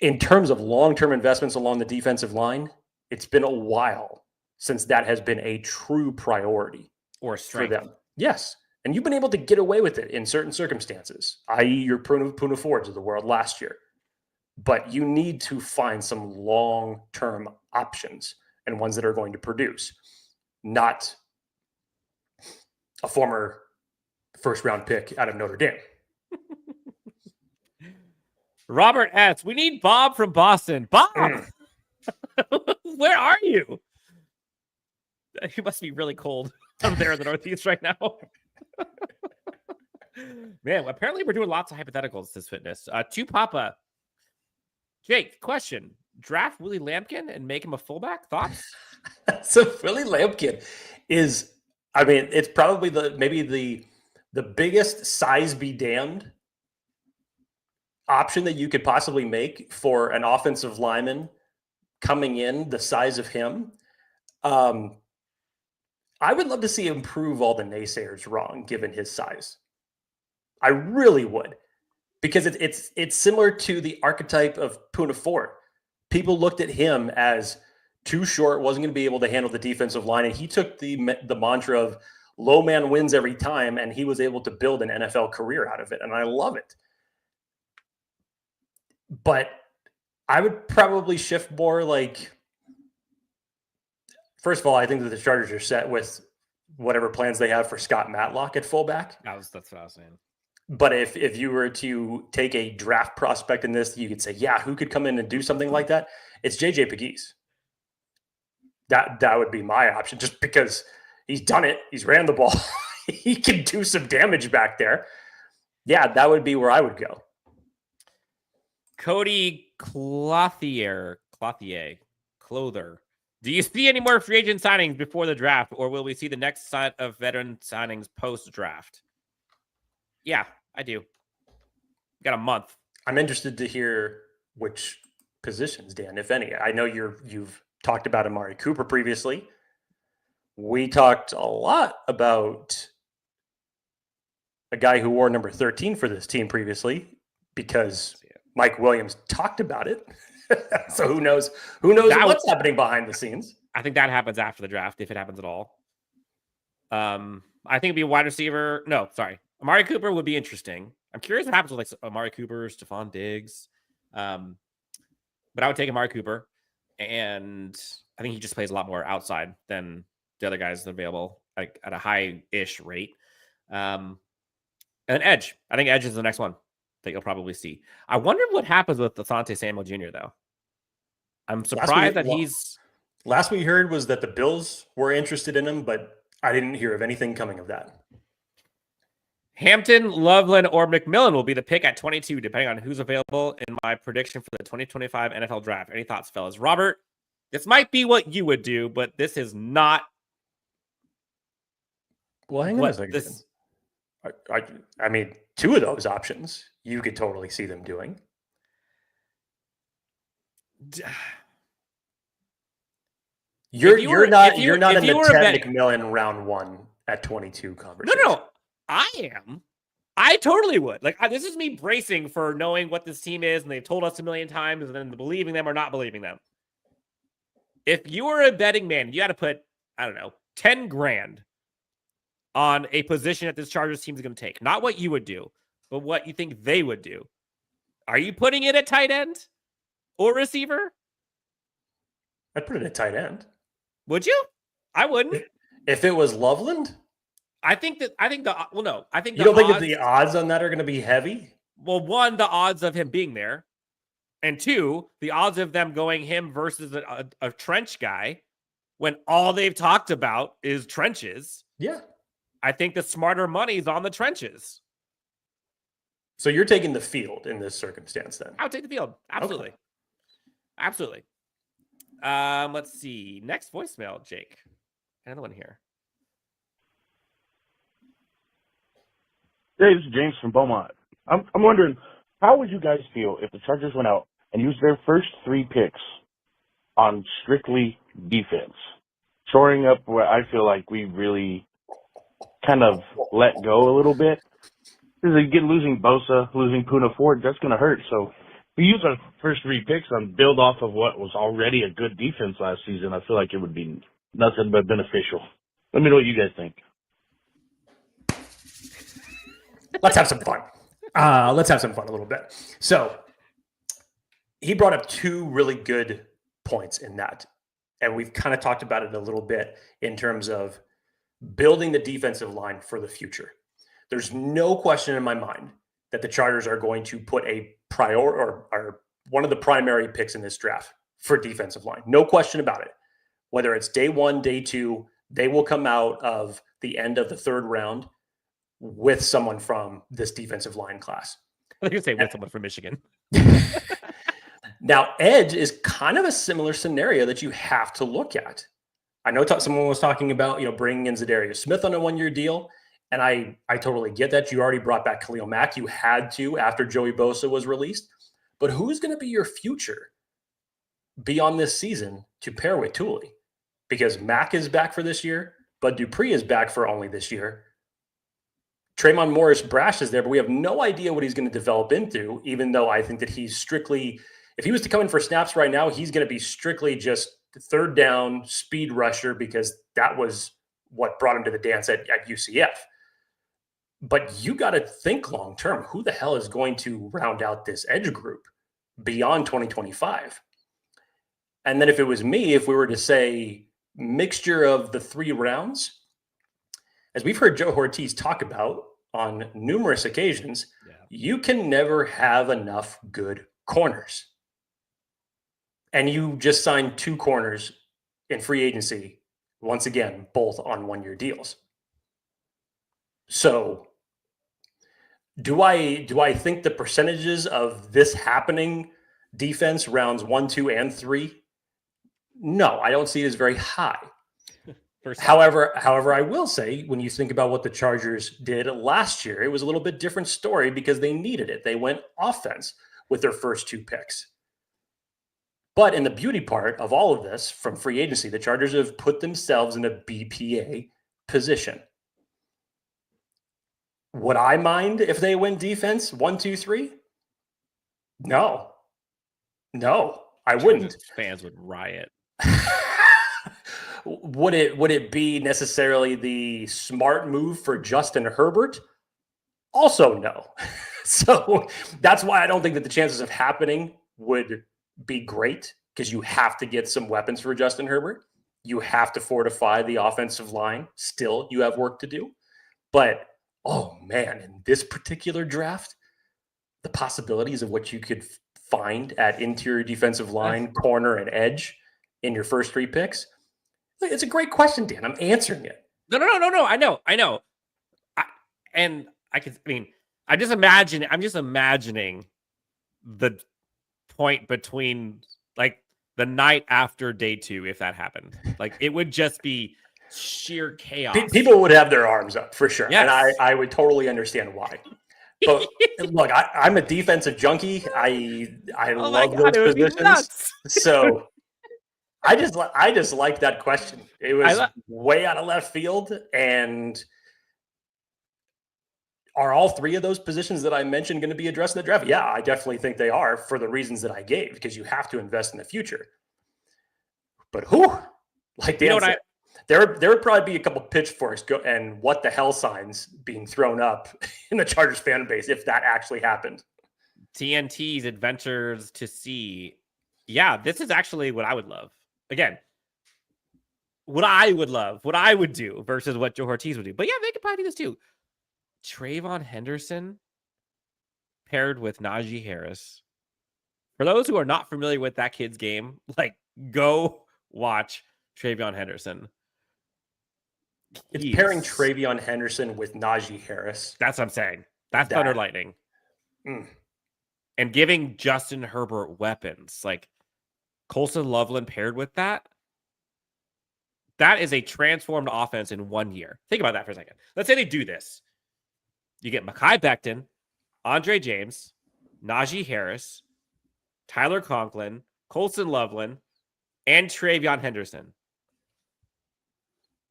in terms of long-term investments along the defensive line, it's been a while since that has been a true priority or strength for them. Yes. And you've been able to get away with it in certain circumstances, i.e. your Puna Fords of the world last year. But you need to find some long-term options and ones that are going to produce, not a former first-round pick out of Notre Dame. Robert S. We need Bob from Boston. Bob! Where are you? You must be really cold up there in the Northeast right now. Man, apparently we're doing lots of hypotheticals this fitness. To Papa. Jake, question. Draft Willie Lampkin and make him a fullback? Thoughts? So Willie Lampkin is, I mean, it's probably the biggest size be damned option that you could possibly make for an offensive lineman coming in the size of him. I would love to see him prove all the naysayers wrong, given his size. I really would, because it's similar to the archetype of Puna Ford. People looked at him as too short, wasn't going to be able to handle the defensive line, and he took the mantra of low man wins every time, and he was able to build an NFL career out of it, and I love it. But I would probably shift more like, first of all, I think that the Chargers are set with whatever plans they have for Scott Matlock at fullback. That's what I was saying. But if you were to take a draft prospect in this, you could say, yeah, who could come in and do something like that? It's JJ Pegues. That would be my option, just because he's done it. He's ran the ball. He can do some damage back there. Yeah, that would be where I would go. Cody Clother. Do you see any more free agent signings before the draft, or will we see the next set of veteran signings post-draft? Yeah, I do. Got a month. I'm interested to hear which positions, Dan, if any. I know you've talked about Amari Cooper previously. We talked a lot about a guy who wore number 13 for this team previously because Mike Williams talked about it. So who knows what's happening behind the scenes. I think that happens after the draft, if it happens at all. I think it'd be a wide receiver. No, sorry. Amari Cooper would be interesting. I'm curious what happens with like Amari Cooper, Stephon Diggs. But I would take Amari Cooper. And I think he just plays a lot more outside than the other guys that are available, like at a high-ish rate. And edge. I think edge is the next one that you'll probably see. I wonder what happens with Asante Samuel Jr., though. I'm surprised that he's... Last we heard was that the Bills were interested in him, but I didn't hear of anything coming of that. Hampton, Loveland, or McMillan will be the pick at 22, depending on who's available in my prediction for the 2025 NFL Draft. Any thoughts, fellas? Robert, this might be what you would do, but this is not... Well, hang on a second. I mean, two of those options you could totally see them doing. You're not in the Ted McMillan round one at 22 conversation. No, I am. I totally would. Like, this is me bracing for knowing what this team is, and they've told us a million times, and then believing them or not believing them. If you were a betting man, you got to put, I don't know, 10 grand on a position that this Chargers team is going to take. Not what you would do, but what you think they would do. Are you putting it at tight end or receiver? I'd put it at tight end. Would you? I wouldn't. If it was Loveland? I think the odds, you don't think that the odds on that are going to be heavy? Well, one, the odds of him being there, and two, the odds of them going him versus a trench guy when all they've talked about is trenches. Yeah. I think the smarter money is on the trenches. So you're taking the field in this circumstance then? I would take the field. Absolutely. Okay. Absolutely. Let's see. Next voicemail, Jake. Another one here. Hey, this is James from Beaumont. I'm wondering, how would you guys feel if the Chargers went out and used their first 3 picks on strictly defense, shoring up where I feel like we really kind of let go a little bit? Because losing Bosa, losing Puna Ford, that's going to hurt. So we use our first 3 picks and build off of what was already a good defense last season. I feel like it would be nothing but beneficial. Let me know what you guys think. Let's have some fun. Let's have some fun a little bit. So he brought up 2 really good points in that. And we've kind of talked about it a little bit in terms of building the defensive line for the future. There's no question in my mind that the Chargers are going to put a or one of the primary picks in this draft for defensive line. No question about it. Whether it's day 1, day 2, they will come out of the end of the 3rd round with someone from this defensive line class. I was going to say with someone from Michigan. Now, edge is kind of a similar scenario that you have to look at. I know someone was talking about, bringing in Zadarius Smith on a 1-year deal. And I totally get that. You already brought back Khalil Mack. You had to after Joey Bosa was released. But who's going to be your future beyond this season to pair with Tooley? Because Mack is back for this year. Bud Dupree is back for only this year. Trayvon Morris Brash is there, but we have no idea what he's going to develop into, even though I think that he's strictly, if he was to come in for snaps right now, he's going to be strictly just third down speed rusher because that was what brought him to the dance at UCF. But you got to think long term. Who the hell is going to round out this edge group beyond 2025? And then if it was me, if we were to say mixture of the 3 rounds, as we've heard Joe Hortiz talk about on numerous occasions, you can never have enough good corners. And you just signed 2 corners in free agency, once again, both on 1-year deals. So Do I think the percentages of this happening defense rounds 1, 2, and 3? No, I don't see it as very high. However, I will say when you think about what the Chargers did last year, it was a little bit different story because they needed it. They went offense with their first 2 picks. But in the beauty part of all of this from free agency, the Chargers have put themselves in a BPA position. Would I mind if they went defense 1, 2, 3? No, I wouldn't. Fans would riot. Would it be necessarily the smart move for Justin Herbert? Also, no. So that's why I don't think that the chances of happening would be great, because you have to get some weapons for Justin Herbert. You have to fortify the offensive line. Still, you have work to do. But, oh man, in this particular draft, the possibilities of what you could find at interior defensive line, corner, and edge in your first 3 picks, it's a great question, Dan. I'm answering it. No. I know. I'm just imagining the point between like the night after day 2, if that happened. Like it would just be sheer chaos. People would have their arms up for sure. Yes. And I would totally understand why. But look, I'm a defensive junkie. I love those positions. So I just like that question. It was way out of left field. And are all 3 of those positions that I mentioned going to be addressed in the draft? Yeah, I definitely think they are, for the reasons that I gave, because you have to invest in the future. But like Dan said, there would probably be a couple pitchforks and what the hell signs being thrown up in the Chargers fan base if that actually happened. TNT's Adventures to See. Yeah, this is actually what I would love. Again, what I would love, what I would do versus what Joe Hortiz would do. But yeah, they could probably do this too. Trayvon Henderson paired with Najee Harris. For those who are not familiar with that kid's game, like, go watch Trayvon Henderson. It's pairing Trayvon Henderson with Najee Harris. That's what I'm saying. That's Thunder Lightning. And giving Justin Herbert weapons. Like, Colson Loveland paired with that. That is a transformed offense in 1 year. Think about that for a second. Let's say they do this. You get Mekhi Becton, Andre James, Najee Harris, Tyler Conklin, Colson Loveland, and Trayvon Henderson.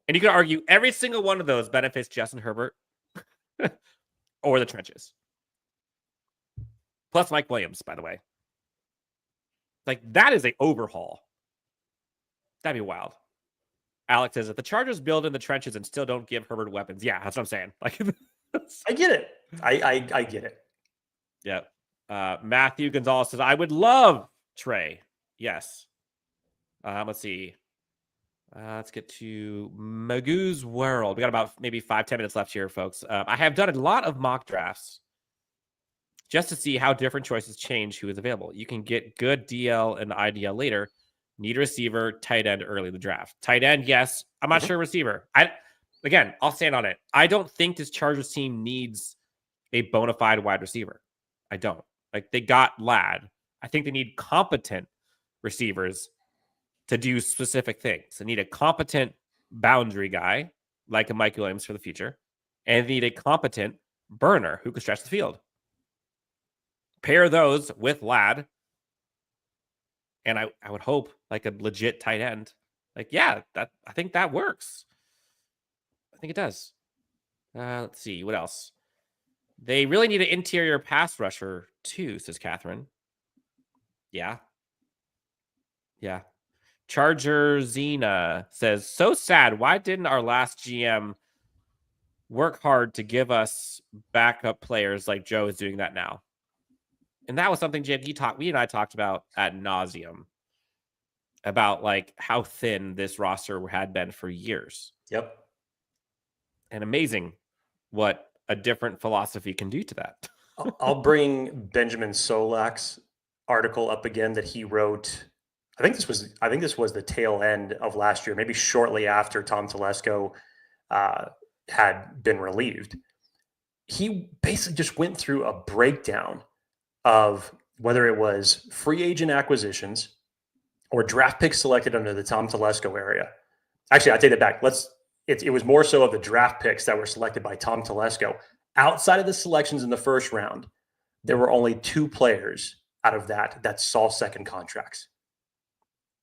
And you can argue every single one of those benefits Justin Herbert or the trenches. Plus Mike Williams, by the way. Like, that is an overhaul. That'd be wild. Alex says, if the Chargers build in the trenches and still don't give Herbert weapons. Yeah, that's what I'm saying. Like, I get it. I get it. Yeah. Matthew Gonzalez says, I would love Trey. Yes. Let's see. Let's get to Magoo's World. We got about maybe 5-10 minutes left here, folks. I have done a lot of mock drafts just to see how different choices change who is available. You can get good DL and IDL later. Need a receiver, tight end early in the draft. Tight end, yes. I'm not sure receiver. Again, I'll stand on it. I don't think this Chargers team needs a bona fide wide receiver. I don't. Like, they got Ladd. I think they need competent receivers to do specific things. They need a competent boundary guy, like a Mike Williams for the future, and they need a competent burner who can stretch the field. Pair those with Ladd, and I would hope like a legit tight end. Like, yeah, I think that works. I think it does. Let's see. What else? They really need an interior pass rusher too, says Catherine. Yeah. Charger Zena says, so sad. Why didn't our last GM work hard to give us backup players like Joe is doing that now? And that was something we and I talked about ad nauseum about like how thin this roster had been for years. Yep. And amazing what a different philosophy can do to that. I'll bring Benjamin Solak's article up again that he wrote. I think this was the tail end of last year, maybe shortly after Tom Telesco had been relieved. he basically just went through a breakdown of whether it was free agent acquisitions or draft picks selected under the Tom Telesco area. Actually, I take that back. It was more so of the draft picks that were selected by Tom Telesco. Outside of the selections in the first round, there were only 2 players out of that saw second contracts.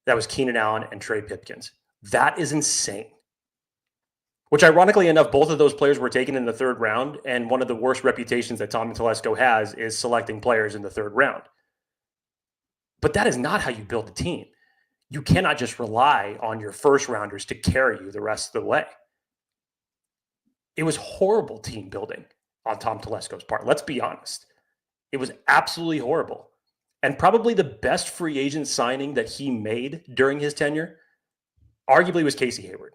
That was Keenan Allen and Trey Pipkins. That is insane. Which, ironically enough, both of those players were taken in the 3rd round, and one of the worst reputations that Tom Telesco has is selecting players in the 3rd round. But that is not how you build a team. You cannot just rely on your first rounders to carry you the rest of the way. It was horrible team building on Tom Telesco's part. Let's be honest. It was absolutely horrible. And probably the best free agent signing that he made during his tenure, arguably, was Casey Hayward.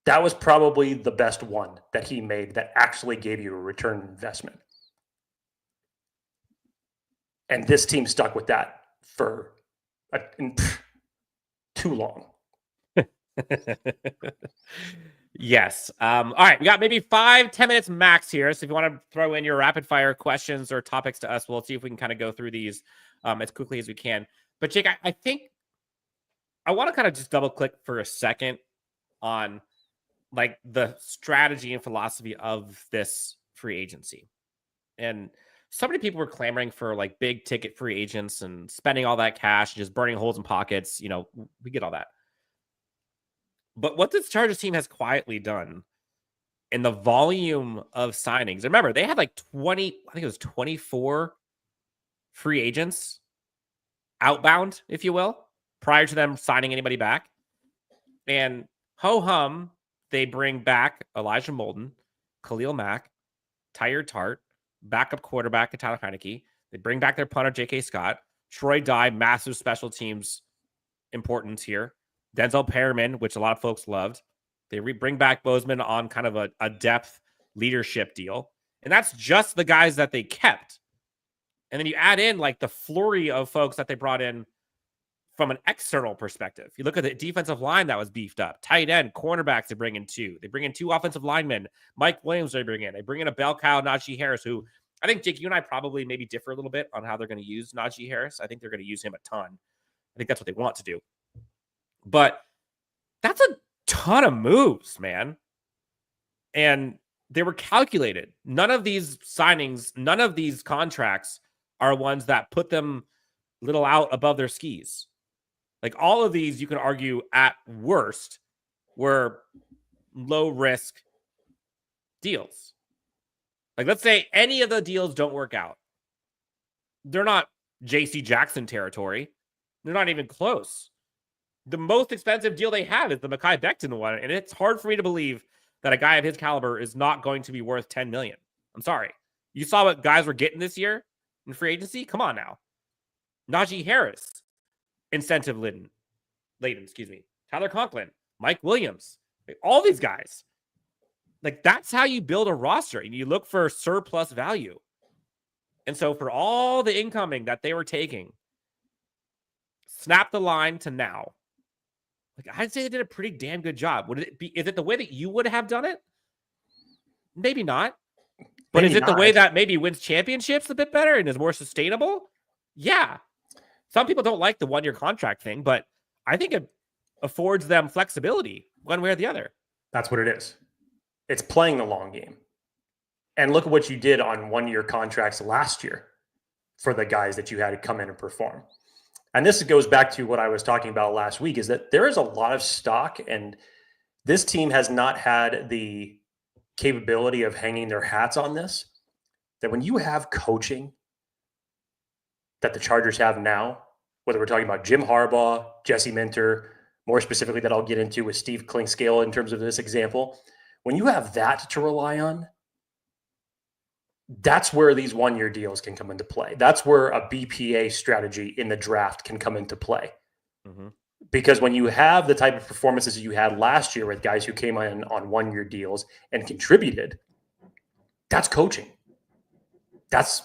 That was probably the best one that he made that actually gave you a return on investment. And this team stuck with that for too long. Yes. All right. We got maybe 5-10 minutes max here. So if you want to throw in your rapid fire questions or topics to us, we'll see if we can kind of go through these as quickly as we can. But Jake, I think I want to kind of just double click for a second on like the strategy and philosophy of this free agency. And so many people were clamoring for like big ticket free agents and spending all that cash, and just burning holes in pockets. You know, we get all that. But what this Chargers team has quietly done in the volume of signings, remember, they had like 24 free agents outbound, if you will, prior to them signing anybody back. And ho-hum, they bring back Elijah Molden, Khalil Mack, Tyler Tart, backup quarterback Tyler Heineke. They bring back their punter, J.K. Scott. Troy Dye, massive special teams importance here. Denzel Perriman, which a lot of folks loved. They bring back Bozeman on kind of a depth leadership deal. And that's just the guys that they kept. And then you add in like the flurry of folks that they brought in from an external perspective. You look at the defensive line that was beefed up. Tight end, cornerbacks, they bring in 2. They bring in 2 offensive linemen. Mike Williams they bring in. They bring in a bell cow, Najee Harris, who I think, Jake, you and I probably maybe differ a little bit on how they're going to use Najee Harris. I think they're going to use him a ton. I think that's what they want to do. But that's a ton of moves, man. And they were calculated. None of these signings, none of these contracts are ones that put them little out above their skis. Like all of these, you can argue at worst were low risk deals. Like let's say any of the deals don't work out. They're not JC Jackson territory. They're not even close. The most expensive deal they have is the Mekhi Becton one. And it's hard for me to believe that a guy of his caliber is not going to be worth $10 million. I'm sorry. You saw what guys were getting this year in free agency? Come on now. Najee Harris, incentive laden, Tyler Conklin, Mike Williams, all these guys. Like that's how you build a roster, and you look for surplus value. And so for all the incoming that they were taking, snap the line to now. Like I'd say they did a pretty damn good job. Would it be? Is it the way that you would have done it? Maybe not. But Maybe is it not. the way that maybe wins championships a bit better and is more sustainable? Yeah. Some people don't like the 1-year contract thing, but I think it affords them flexibility one way or the other. That's what it is. It's playing the long game. And look at what you did on 1-year contracts last year for the guys that you had to come in and perform. And this goes back to what I was talking about last week, is that there is a lot of stock, and this team has not had the capability of hanging their hats on this, that when you have coaching that the Chargers have now, whether we're talking about Jim Harbaugh, Jesse Minter, more specifically that I'll get into with Steve Klingscale in terms of this example, when you have that to rely on, that's where these 1-year deals can come into play. That's where a BPA strategy in the draft can come into play. Mm-hmm. Because when you have the type of performances you had last year with guys who came in on 1-year deals and contributed, that's coaching. That's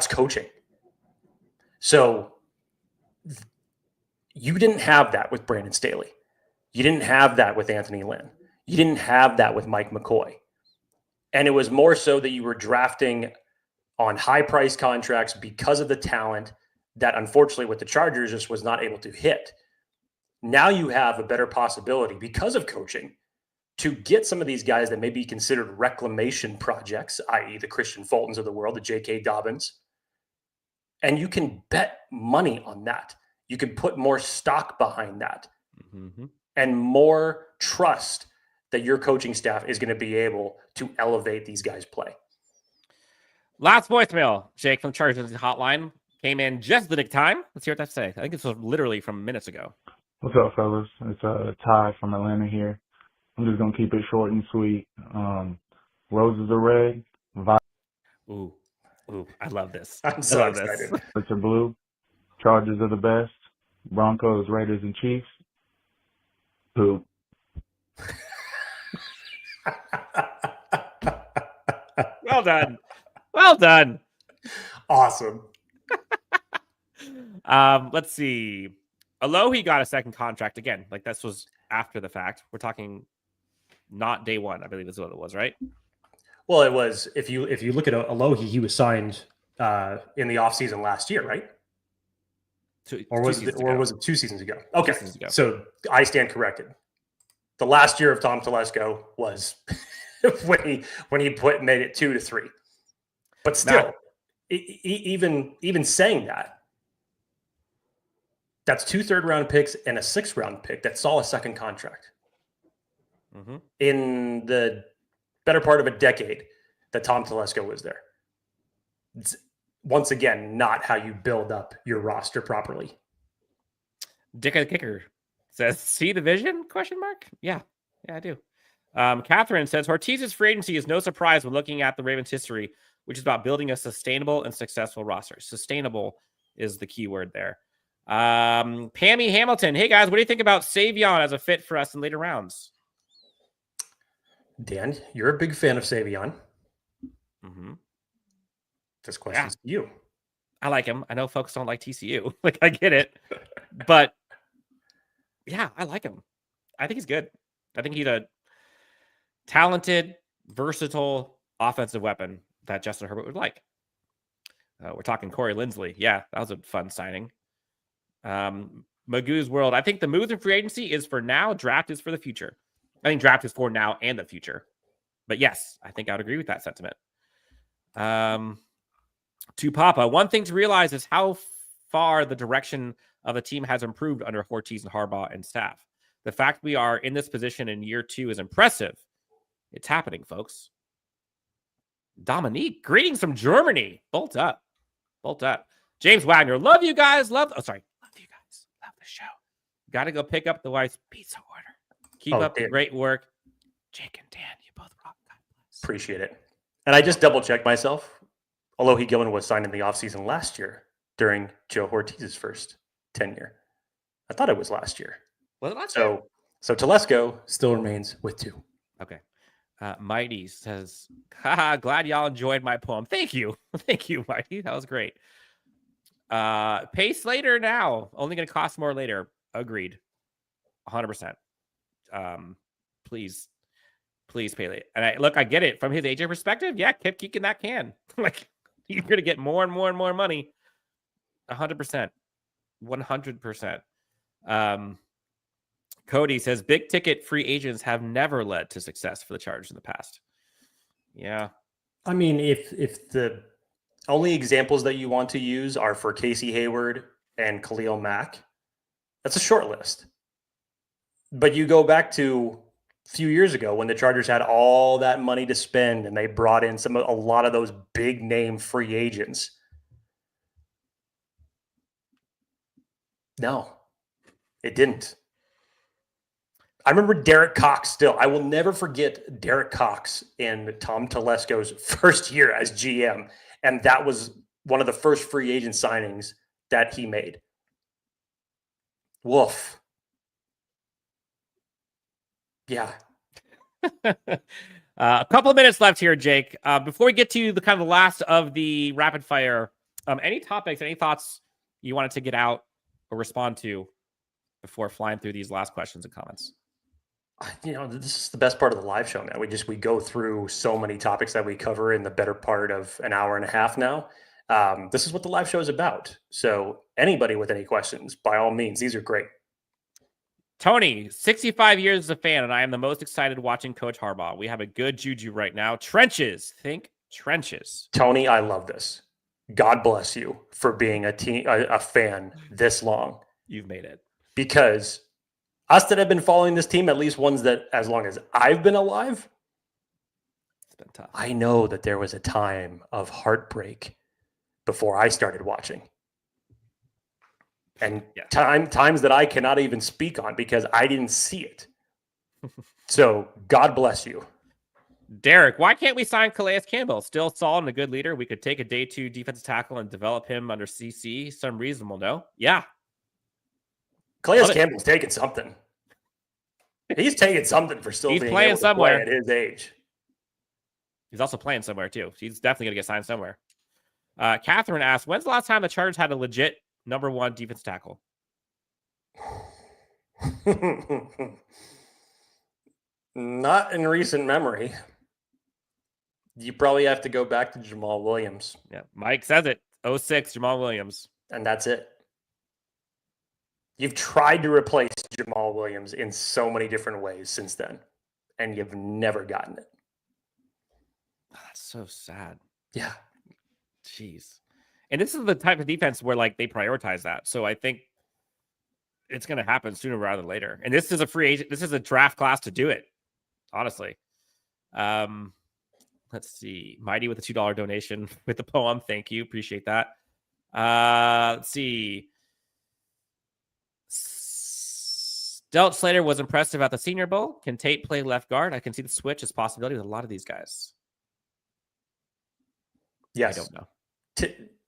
coaching. So you didn't have that with Brandon Staley. You didn't have that with Anthony Lynn. You didn't have that with Mike McCoy. And it was more so that you were drafting on high price contracts because of the talent that unfortunately with the Chargers just was not able to hit. Now you have a better possibility because of coaching to get some of these guys that may be considered reclamation projects, i.e. the Christian Fultons of the world, the J.K. Dobbins. And you can bet money on that. You can put more stock behind that and more trust that your coaching staff is going to be able to elevate these guys' play. Last voicemail, Jake from Chargers Hotline, came in just the nick time. Let's hear what that say. I think this was literally from minutes ago. What's up, fellas? It's Ty from Atlanta here. I'm just going to keep it short and sweet. Roses are red. Ooh, I love this. I'm so excited. Violets are blue. Chargers are the best. Broncos, Raiders, and Chiefs. Poop. Well done. Well done. Awesome. Let's see. Alohi got a second contract again. Like this was after the fact. We're talking not day one, I believe is what it was, right? Well, it was, if you look at Alohi, he was signed in the offseason last year, right? Or was it 2 seasons ago? Okay. Ago. So I stand corrected. The last year of Tom Telesco was when he made it 2-3. But still, even saying that, that's 2 third-round picks and a 6th-round pick that saw a second contract. In the better part of a decade that Tom Telesco was there. It's, once again, not how you build up your roster properly. Dick the Kicker says, see the vision? ? Yeah, I do. Catherine says, Hortiz's free agency is no surprise when looking at the Ravens' history, which is about building a sustainable and successful roster. Sustainable is the key word there. Pammy Hamilton, hey guys, what do you think about Savion as a fit for us in later rounds? Dan, you're a big fan of Savion. This question's to you. I like him. I know folks don't like TCU. Like, I get it. But, yeah, I like him. I think he's good. I think he's a talented, versatile offensive weapon that Justin Herbert would like. We're talking Corey Linsley. Yeah, that was a fun signing. Magoo's World. I think the moves in free agency is for now. Draft is for the future. I think draft is for now and the future. But yes, I think I would agree with that sentiment. To Papa, one thing to realize is how far the direction of the team has improved under Hortiz and Harbaugh and staff. The fact we are in this position in year 2 is impressive. It's happening, folks. Dominique, greetings from Germany. Bolt up. James Wagner, love you guys. Love you guys. Love the show. Got to go pick up the wife's pizza order. Keep up the great work. Jake and Dan, you both rock. God bless. Appreciate it. And I just double-checked myself. Alohi Gilman was signed in the offseason last year during Joe Hortiz's first tenure. I thought it was last year. Was it last year? So Telesco still remains with 2. Okay. Mighty says, haha, glad y'all enjoyed my poem. Thank you. Thank you, Mighty. That was great. Pay Slater now. Only going to cost more later. Agreed. 100%. Please pay late. And I get it from his AJ perspective. Yeah, keep kicking that can. Like, you're going to get more and more and more money. 100%. 100%. Cody says, big ticket free agents have never led to success for the Chargers in the past. Yeah. I mean, if the only examples that you want to use are for Casey Hayward and Khalil Mack, that's a short list. But you go back to a few years ago when the Chargers had all that money to spend and they brought in a lot of those big name free agents. No, it didn't. I remember Derek Cox still. I will never forget Derek Cox in Tom Telesco's first year as GM. And that was one of the first free agent signings that he made. Woof. Yeah. A couple of minutes left here, Jake. Before we get to the kind of the last of the rapid fire, any topics, any thoughts you wanted to get out or respond to before flying through these last questions and comments? This is the best part of the live show, man. We go through so many topics that we cover in the better part of an hour and a half now. This is what the live show is about. So anybody with any questions, by all means, these are great. Tony, 65 years as a fan, and I am the most excited watching Coach Harbaugh. We have a good juju right now. Trenches. Think trenches. Tony, I love this. God bless you for being a fan this long. You've made it. Because us that have been following this team, at least ones that as long as I've been alive, it's been tough. I know that there was a time of heartbreak before I started watching. And times that I cannot even speak on because I didn't see it. So God bless you. Derek, why can't we sign Calais Campbell? Still solid and a good leader. We could take a day 2 defensive tackle and develop him under CC. Some reasonable, no? Yeah. Calais Campbell's taking something. He's taking something for still He's being playing able to somewhere play at his age. He's also playing somewhere too. He's definitely going to get signed somewhere. Catherine asked, when's the last time the Chargers had a legit number 1 defense tackle? Not in recent memory. You probably have to go back to Jamal Williams. Yeah, Mike says it. 06, Jamal Williams. And that's it. You've tried to replace Jamal Williams in so many different ways since then, and you've never gotten it. Oh, that's so sad. Yeah. Jeez. And this is the type of defense where like they prioritize that. So I think it's going to happen sooner rather than later. And this is a free agent. This is a draft class to do it. Honestly. Let's see. Mighty with a $2 donation with the poem. Thank you. Appreciate that. Let's see. Delt Slater was impressive at the Senior Bowl. Can Tate play left guard? I can see the switch as possibility with a lot of these guys. Yes. I don't know.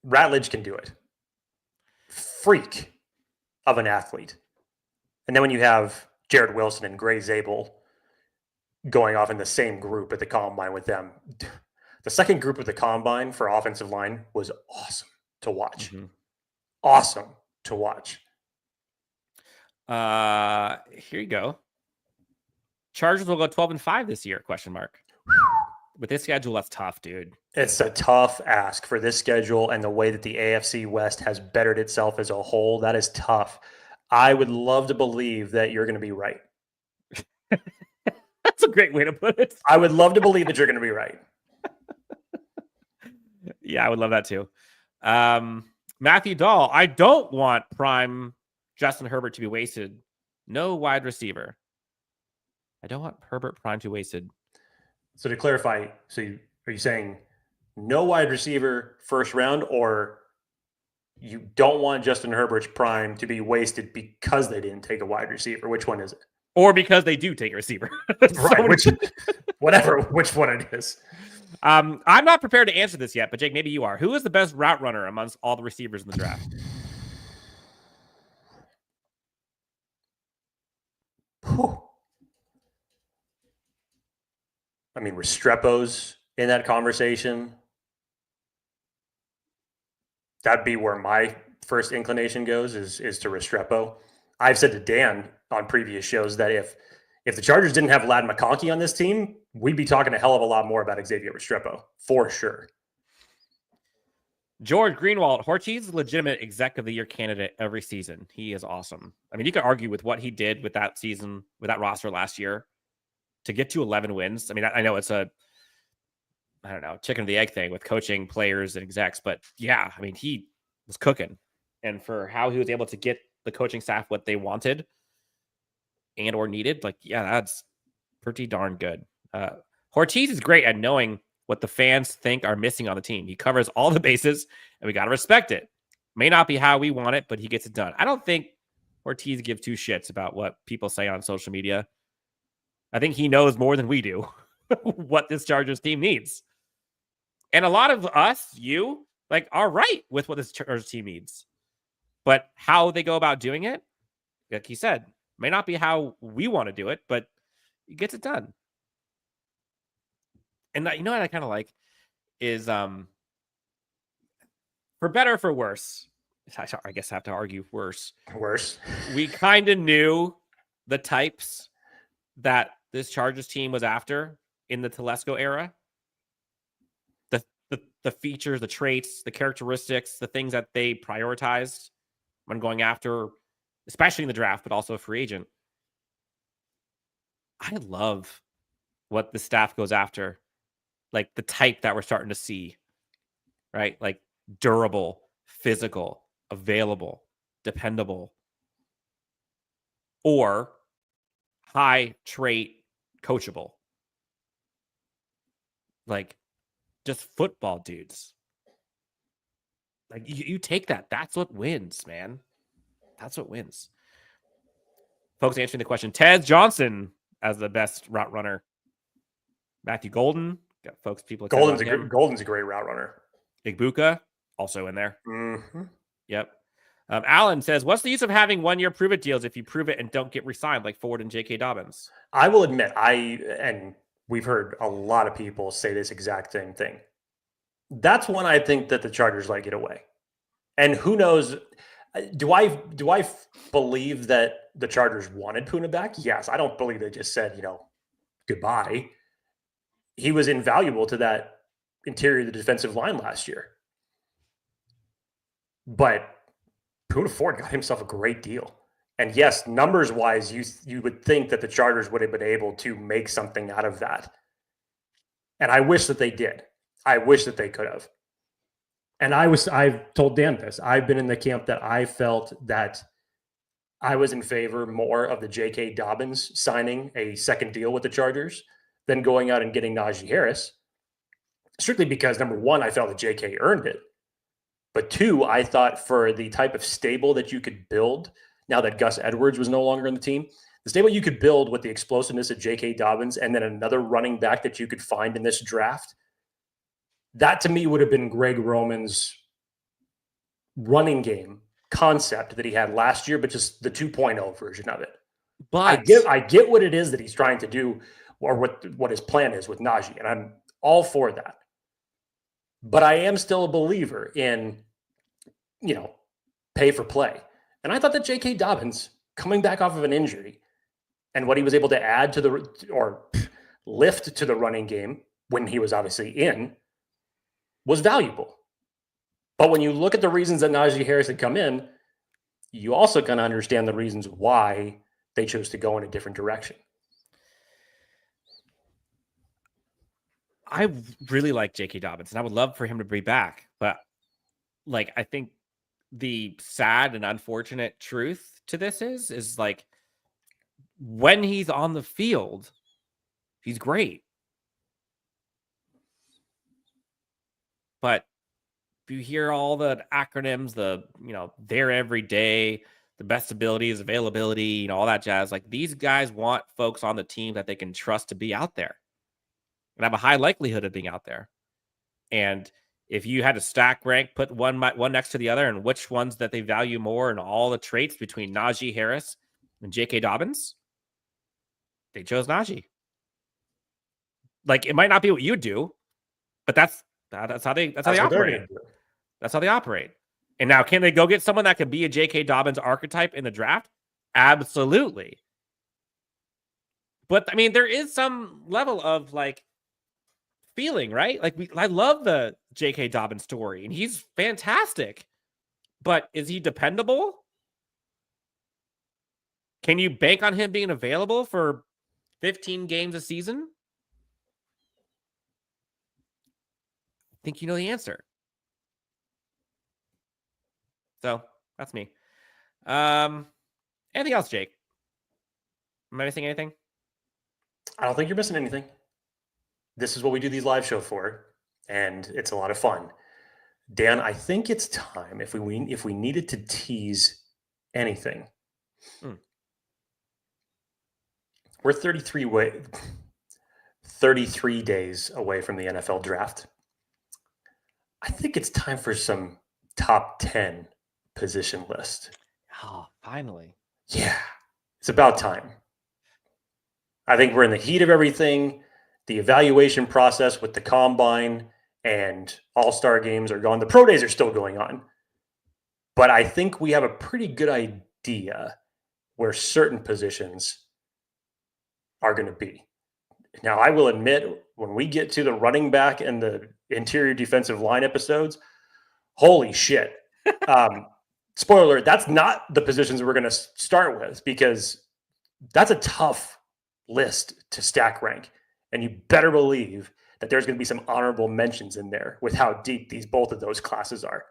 Ratledge can do it. Freak of an athlete. And then when you have Jared Wilson and Gray Zabel going off in the same group at the combine with them, the second group of the combine for offensive line was awesome to watch. Mm-hmm. Awesome to watch. Here you go. Chargers will go 12-5 this year, question mark. With this schedule, that's tough, dude. It's a tough ask for this schedule and the way that the AFC West has bettered itself as a whole. That is tough. I would love to believe that you're going to be right. That's a great way to put it. I would love to believe that you're going to be right. Yeah, I would love that too. Matthew Dahl, I don't want prime Justin Herbert to be wasted. No wide receiver. I don't want Herbert prime to be wasted. So to clarify, are you saying no wide receiver first round, or you don't want Justin Herbert's prime to be wasted because they didn't take a wide receiver? Which one is it? Or because they do take a receiver. Right, which one it is. I'm not prepared to answer this yet, but Jake, maybe you are. Who is the best route runner amongst all the receivers in the draft? I mean, Restrepo's in that conversation. That'd be where my first inclination goes is to Restrepo. I've said to Dan on previous shows that if the Chargers didn't have Ladd McConkey on this team, we'd be talking a hell of a lot more about Xavier Restrepo, for sure. George Greenwald, Hortiz is a legitimate exec of the year candidate every season. He is awesome. I mean, you could argue with what he did with that season, with that roster last year to get to 11 wins. I mean, I know it's a, I don't know, chicken or the egg thing with coaching players and execs, but yeah, I mean, he was cooking. And for how he was able to get the coaching staff what they wanted and or needed, like, yeah, that's pretty darn good. Hortiz is great at knowing what the fans think are missing on the team. He covers all the bases, and we got to respect it. May not be how we want it, but he gets it done. I don't think Hortiz gives two shits about what people say on social media. I think he knows more than we do what this Chargers team needs. And a lot of us, you, like, are right with what this Chargers team needs. But how they go about doing it, like he said, may not be how we want to do it, but he gets it done. And you know what I kind of like is, for better or for worse, I guess I have to argue worse. Worse. We kind of knew the types that this Chargers team was after in the Telesco era? The features, the traits, the characteristics, the things that they prioritized when going after, especially in the draft, but also a free agent. I love what the staff goes after, like the type that we're starting to see, right? Like durable, physical, available, dependable, or high trait, coachable. Like just football dudes. Like you take that. That's what wins, man. That's what wins. Folks answering the question. Tez Johnson as the best route runner. Matthew Golden. Got folks, people Golden's a great route runner. Igbuka, also in there. Mm-hmm. Yep. Alan says, what's the use of having 1-year prove-it deals if you prove it and don't get re-signed like Ford and J.K. Dobbins? I will admit, and we've heard a lot of people say this exact same thing. That's one I think that the Chargers let get away. And who knows, do I believe that the Chargers wanted Puna back? Yes. I don't believe they just said, goodbye. He was invaluable to that interior of the defensive line last year. But Puna Ford got himself a great deal. And yes, numbers-wise, you would think that the Chargers would have been able to make something out of that. And I wish that they did. I wish that they could have. And I've told Dan this. I've been in the camp that I felt that I was in favor more of the J.K. Dobbins signing a second deal with the Chargers than going out and getting Najee Harris. Strictly because, number one, I felt that J.K. earned it. But two, I thought for the type of stable that you could build, now that Gus Edwards was no longer on the team, the stable you could build with the explosiveness of J.K. Dobbins and then another running back that you could find in this draft, that to me would have been Greg Roman's running game concept that he had last year, but just the 2.0 version of it. But I get what it is that he's trying to do, or what his plan is with Najee, and I'm all for that. But I am still a believer in, pay for play. And I thought that J.K. Dobbins, coming back off of an injury, and what he was able to add to lift to the running game when he was obviously in, was valuable. But when you look at the reasons that Najee Harris had come in, you also kind of understand the reasons why they chose to go in a different direction. I really like J.K. Dobbins, and I would love for him to be back. But, I think the sad and unfortunate truth to this is when he's on the field, he's great. But if you hear all the acronyms, there every day, the best abilities, availability, all that jazz, these guys want folks on the team that they can trust to be out there and have a high likelihood of being out there. And if you had to stack rank, put one next to the other, and which ones that they value more and all the traits between Najee Harris and J.K. Dobbins, they chose Najee. It might not be what you do, but that's how they operate. That's how they operate. And now, can they go get someone that could be a J.K. Dobbins archetype in the draft? Absolutely. But I mean, there is some level of feeling, right? I love the J.K. Dobbins story, and he's fantastic. But is he dependable? Can you bank on him being available for 15 games a season? I think you know the answer. So that's me. Anything else, Jake? Am I missing anything? I don't think you're missing anything. This is what we do these live shows for, and it's a lot of fun. Dan, I think it's time if we needed to tease anything. We're 33 days away from the NFL draft. I think it's time for some top 10 position list. Oh, finally. Yeah, it's about time. I think we're in the heat of everything. The evaluation process with the combine and all-star games are gone. The pro days are still going on. But I think we have a pretty good idea where certain positions are going to be. Now, I will admit, when we get to the running back and the interior defensive line episodes, holy shit. Spoiler alert, that's not the positions we're going to start with, because that's a tough list to stack rank. And you better believe that there's going to be some honorable mentions in there with how deep both of those classes are.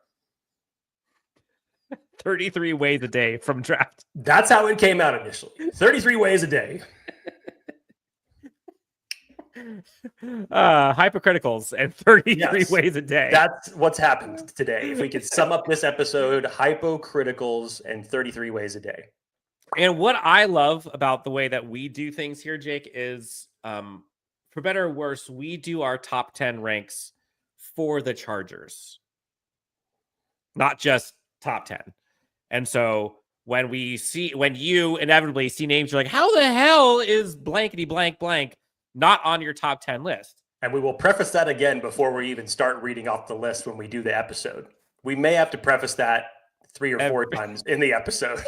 33 ways a day from draft. That's how it came out initially. 33 ways a day. Hypocriticals and 33 ways a day. That's what's happened today. If we could sum up this episode, hypocriticals and 33 ways a day. And what I love about the way that we do things here, Jake, is for better or worse, we do our top 10 ranks for the Chargers, not just top 10. And so when you inevitably see names, you're like, how the hell is blankety blank blank not on your top 10 list? And we will preface that again before we even start reading off the list when we do the episode. We may have to preface that 3 or 4 times in the episode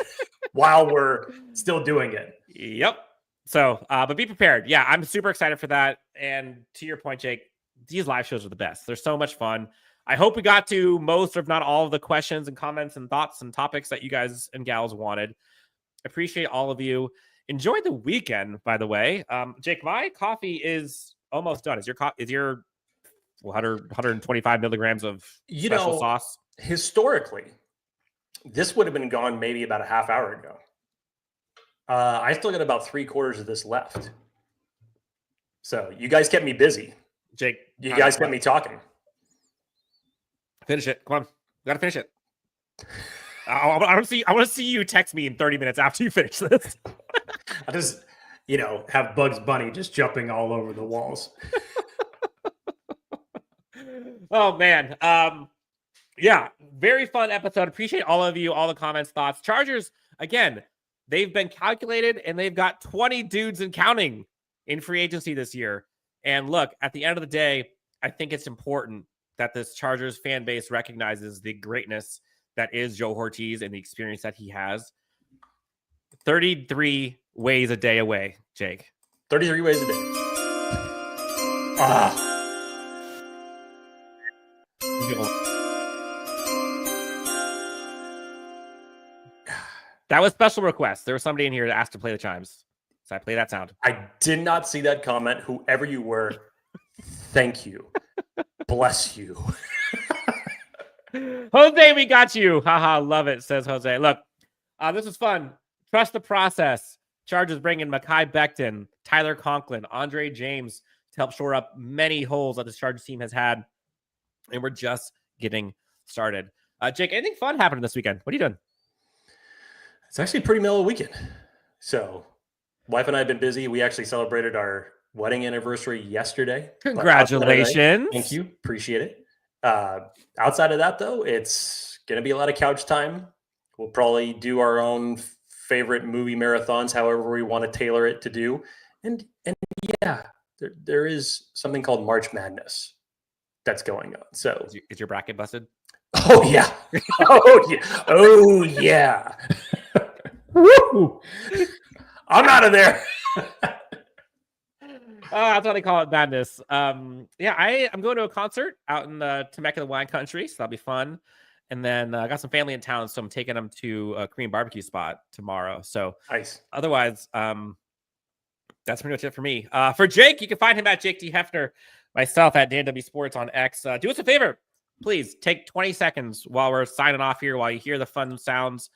while we're still doing it. Yep. So, but be prepared. Yeah, I'm super excited for that. And to your point, Jake, these live shows are the best. They're so much fun. I hope we got to most, if not all, of the questions and comments and thoughts and topics that you guys and gals wanted. Appreciate all of you. Enjoy the weekend, by the way. Jake, my coffee is almost done. Is your 125 milligrams of special sauce? Historically, this would have been gone maybe about a half hour ago. I still got about 3/4 of this left. So you guys kept me busy. Jake, you guys kept me talking. Finish it. Come on. We got to finish it. I want to see you text me in 30 minutes after you finish this. I just, have Bugs Bunny just jumping all over the walls. Oh, man. Yeah, very fun episode. Appreciate all of you, all the comments, thoughts. Chargers, again, they've been calculated, and they've got 20 dudes and counting in free agency this year. And look, at the end of the day, I think it's important that this Chargers fan base recognizes the greatness that is Joe Hortiz and the experience that he has. 33 ways a day away, Jake. 33 ways a day. That was special request. There was somebody in here that asked to play the chimes. So I play that sound. I did not see that comment. Whoever you were, thank you. Bless you. Jose, we got you. Haha, love it, says Jose. Look, this is fun. Trust the process. Chargers bring in Mekhi Becton, Tyler Conklin, Andre James to help shore up many holes that this Chargers team has had. And we're just getting started. Jake, anything fun happening this weekend? What are you doing? It's actually a pretty mellow weekend. So, wife and I have been busy. We actually celebrated our wedding anniversary yesterday. Congratulations. Thank you. Appreciate it. Outside of that, though, it's going to be a lot of couch time. We'll probably do our own favorite movie marathons, however we want to tailor it to do. And yeah, there is something called March Madness that's going on. So is your bracket busted? Oh, yeah. Oh, yeah. Oh, yeah. Woo! I'm out of there. That's how they call it, madness. Yeah, I'm going to a concert out in the Temecula wine country, so that'll be fun. And then I got some family in town, so I'm taking them to a Korean barbecue spot tomorrow. So nice. Otherwise, that's pretty much it for me. For Jake, you can find him at Jake D. Hefner, myself at Dan W Sports on X. Do us a favor. Please take 20 seconds while we're signing off here, while you hear the fun sounds.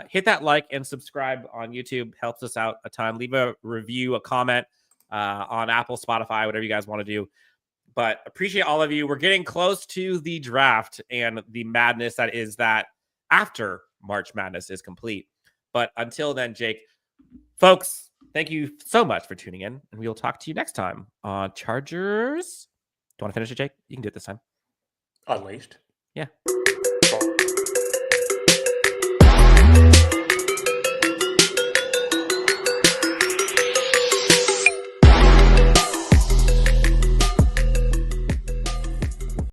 Hit that like and subscribe on YouTube. Helps us out a ton. Leave a review, a comment on Apple, Spotify, whatever you guys want to do. But appreciate all of you. We're getting close to the draft and the madness that is that after March Madness is complete. But until then, Jake, folks, thank you so much for tuning in. And we will talk to you next time on Chargers. Do you want to finish it, Jake? You can do it this time. Unleashed. Yeah.